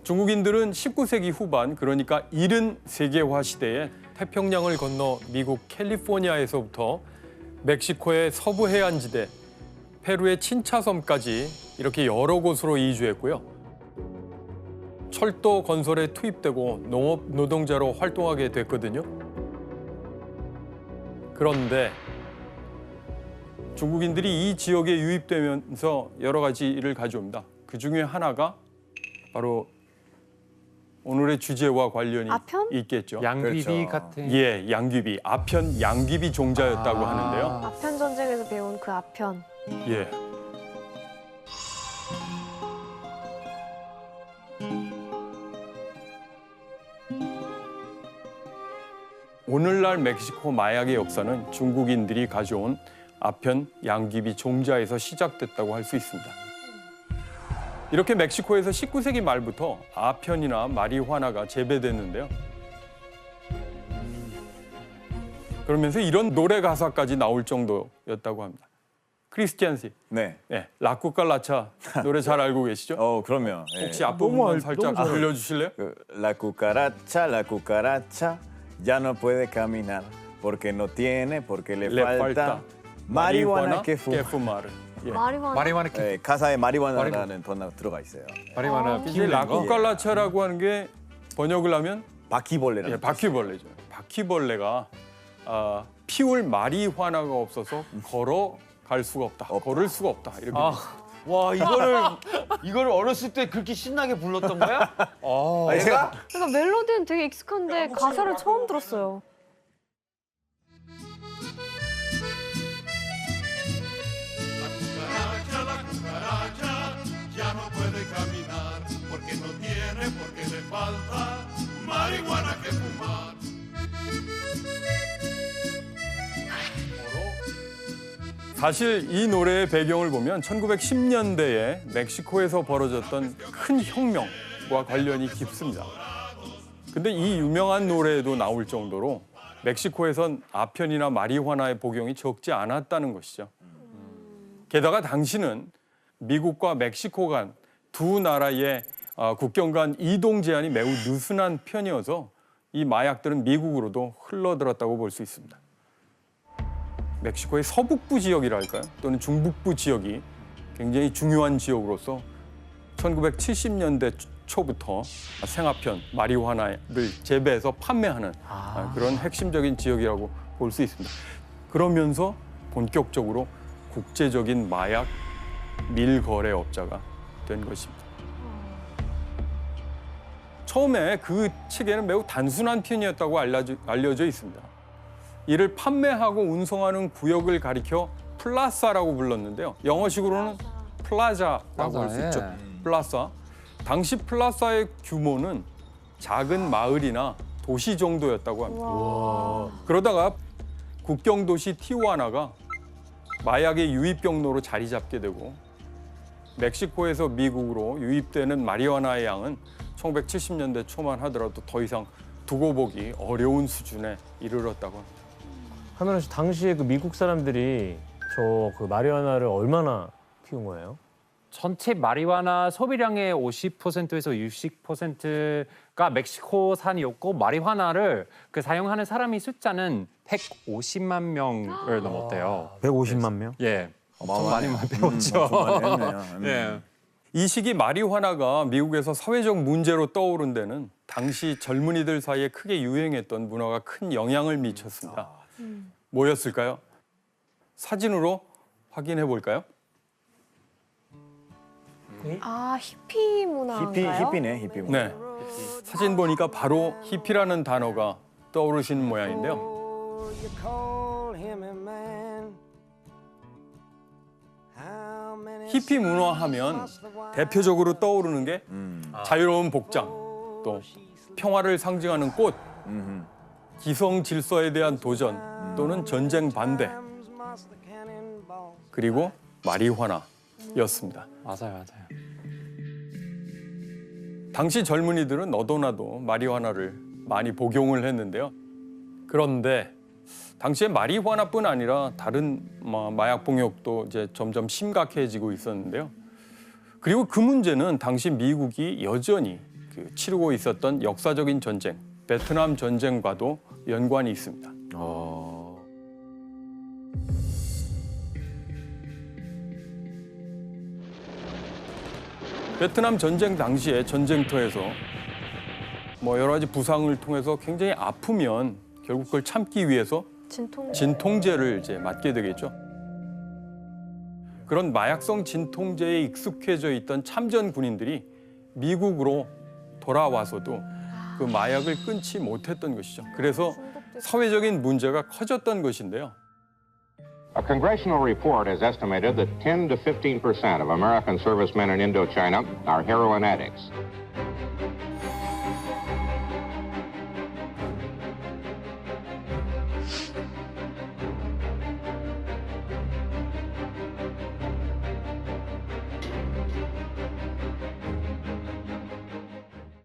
중국인들은 19세기 후반, 그러니까 이른 세계화 시대에 태평양을 건너 미국 캘리포니아에서부터 멕시코의 서부 해안지대, 페루의 친차섬까지 이렇게 여러 곳으로 이주했고요. 철도 건설에 투입되고 농업 노동자로 활동하게 됐거든요. 그런데 중국인들이 이 지역에 유입되면서 여러 가지 일을 가져옵니다. 그 중에 하나가 바로 오늘의 주제와 관련이 아편? 있겠죠. 양귀비 그렇죠. 같은. 예, 양귀비, 아편 양귀비 종자였다고 하는데요. 아편 전쟁에서 배운 그 아편. 예. 오늘날 멕시코 마약의 역사는 중국인들이 가져온 아편 양귀비 종자에서 시작됐다고 할 수 있습니다. 이렇게 멕시코에서 19세기 말부터 아편이나 마리화나가 재배됐는데요. 그러면서 이런 노래 가사까지 나올 정도였다고 합니다. 크리스티안 씨, 네. 네, 라쿠칼라차 노래 잘 알고 계시죠? 그럼요. 예. 혹시 앞부분만 살짝 너무 잘 들려주실래요? La cucaracha ya no puede caminar porque no tiene, porque le falta marihuana que fuma. 예. 마리화나 예, 가사에 마리화나라는 번호가 들어가 있어요. 마리화나 이제 피우는 거. 라쿠칼라차라고 하는 게 번역을 하면 바퀴벌레라는 예, 바퀴벌레죠. 바퀴벌레가 피울 마리화나가 없어서 걸어갈 수가 없다. 걸을 수가 없다. 이렇게 와 이거를 어렸을 때 그렇게 신나게 불렀던 거야? 아니, 제가 그러니까 멜로디는 되게 익숙한데 가사를 처음 들었어요. La cucaracha ya no 사실 이 노래의 배경을 보면 1910년대에 멕시코에서 벌어졌던 큰 혁명과 관련이 깊습니다. 근데 이 유명한 노래에도 나올 정도로 멕시코에선 아편이나 마리화나의 복용이 적지 않았다는 것이죠. 게다가 당시는 미국과 멕시코 간 두 나라의 국경 간 이동 제한이 매우 느슨한 편이어서 이 마약들은 미국으로도 흘러들었다고 볼 수 있습니다. 멕시코의 서북부 지역이랄까요? 또는 중북부 지역이 굉장히 중요한 지역으로서 1970년대 초부터 생아편, 마리화나를 재배해서 판매하는 그런 핵심적인 지역이라고 볼 수 있습니다. 그러면서 본격적으로 국제적인 마약 밀거래업자가 된 것입니다. 처음에 그 체계는 매우 단순한 편이었다고 알려져 있습니다. 이를 판매하고 운송하는 구역을 가리켜 플라사라고 불렀는데요. 영어식으로는 플라자라고 할 수 있죠. 플라사. 당시 플라사의 규모는 작은 마을이나 도시 정도였다고 합니다. 와. 그러다가 국경 도시 티후아나가 마약의 유입 경로로 자리 잡게 되고 멕시코에서 미국으로 유입되는 마리화나의 양은 1970년대 초만 하더라도 더 이상 두고 보기 어려운 수준에 이르렀다고 합니다. 하면은 당시에 그 미국 사람들이 저 그 마리화나를 얼마나 피운 거예요? 전체 마리화나 소비량의 50%에서 60%가 멕시코산이었고 마리화나를 그 사용하는 사람이 숫자는 150만 명을 넘었대요. 150만 명? 예, 엄청 많이 배웠죠. 엄청 많이 했네요. 예. 이 시기 마리화나가 미국에서 사회적 문제로 떠오른 데는 당시 젊은이들 사이에 크게 유행했던 문화가 큰 영향을 미쳤습니다. 뭐였을까요? 사진으로 확인해 볼까요? 아, 히피 문화인가요? 히피네, 히피 문화. 네, 사진 보니까 바로 히피라는 단어가 떠오르시는 모양인데요. 히피 문화하면 대표적으로 떠오르는 게 자유로운 복장, 또 평화를 상징하는 꽃, 기성 질서에 대한 도전 또는 전쟁 반대, 그리고 마리화나였습니다. 맞아요. 당시 젊은이들은 너도나도 마리화나를 많이 복용을 했는데요. 그런데 당시에 마리화나뿐 아니라 다른 마약 복용도 이제 점점 심각해지고 있었는데요. 그리고 그 문제는 당시 미국이 여전히 치르고 있었던 역사적인 전쟁, 베트남 전쟁과도 연관이 있습니다. 베트남 전쟁 당시에 전쟁터에서 여러 가지 부상을 통해서 굉장히 아프면 결국 그걸 참기 위해서 진통제를 이제 맞게 되겠죠. 그런 마약성 진통제에 익숙해져 있던 참전 군인들이 미국으로 돌아와서도 그 마약을 끊지 못했던 것이죠. 그래서 사회적인 문제가 커졌던 것인데요. A congressional report has estimated that 10 to 15% of American servicemen in Indochina are heroin addicts.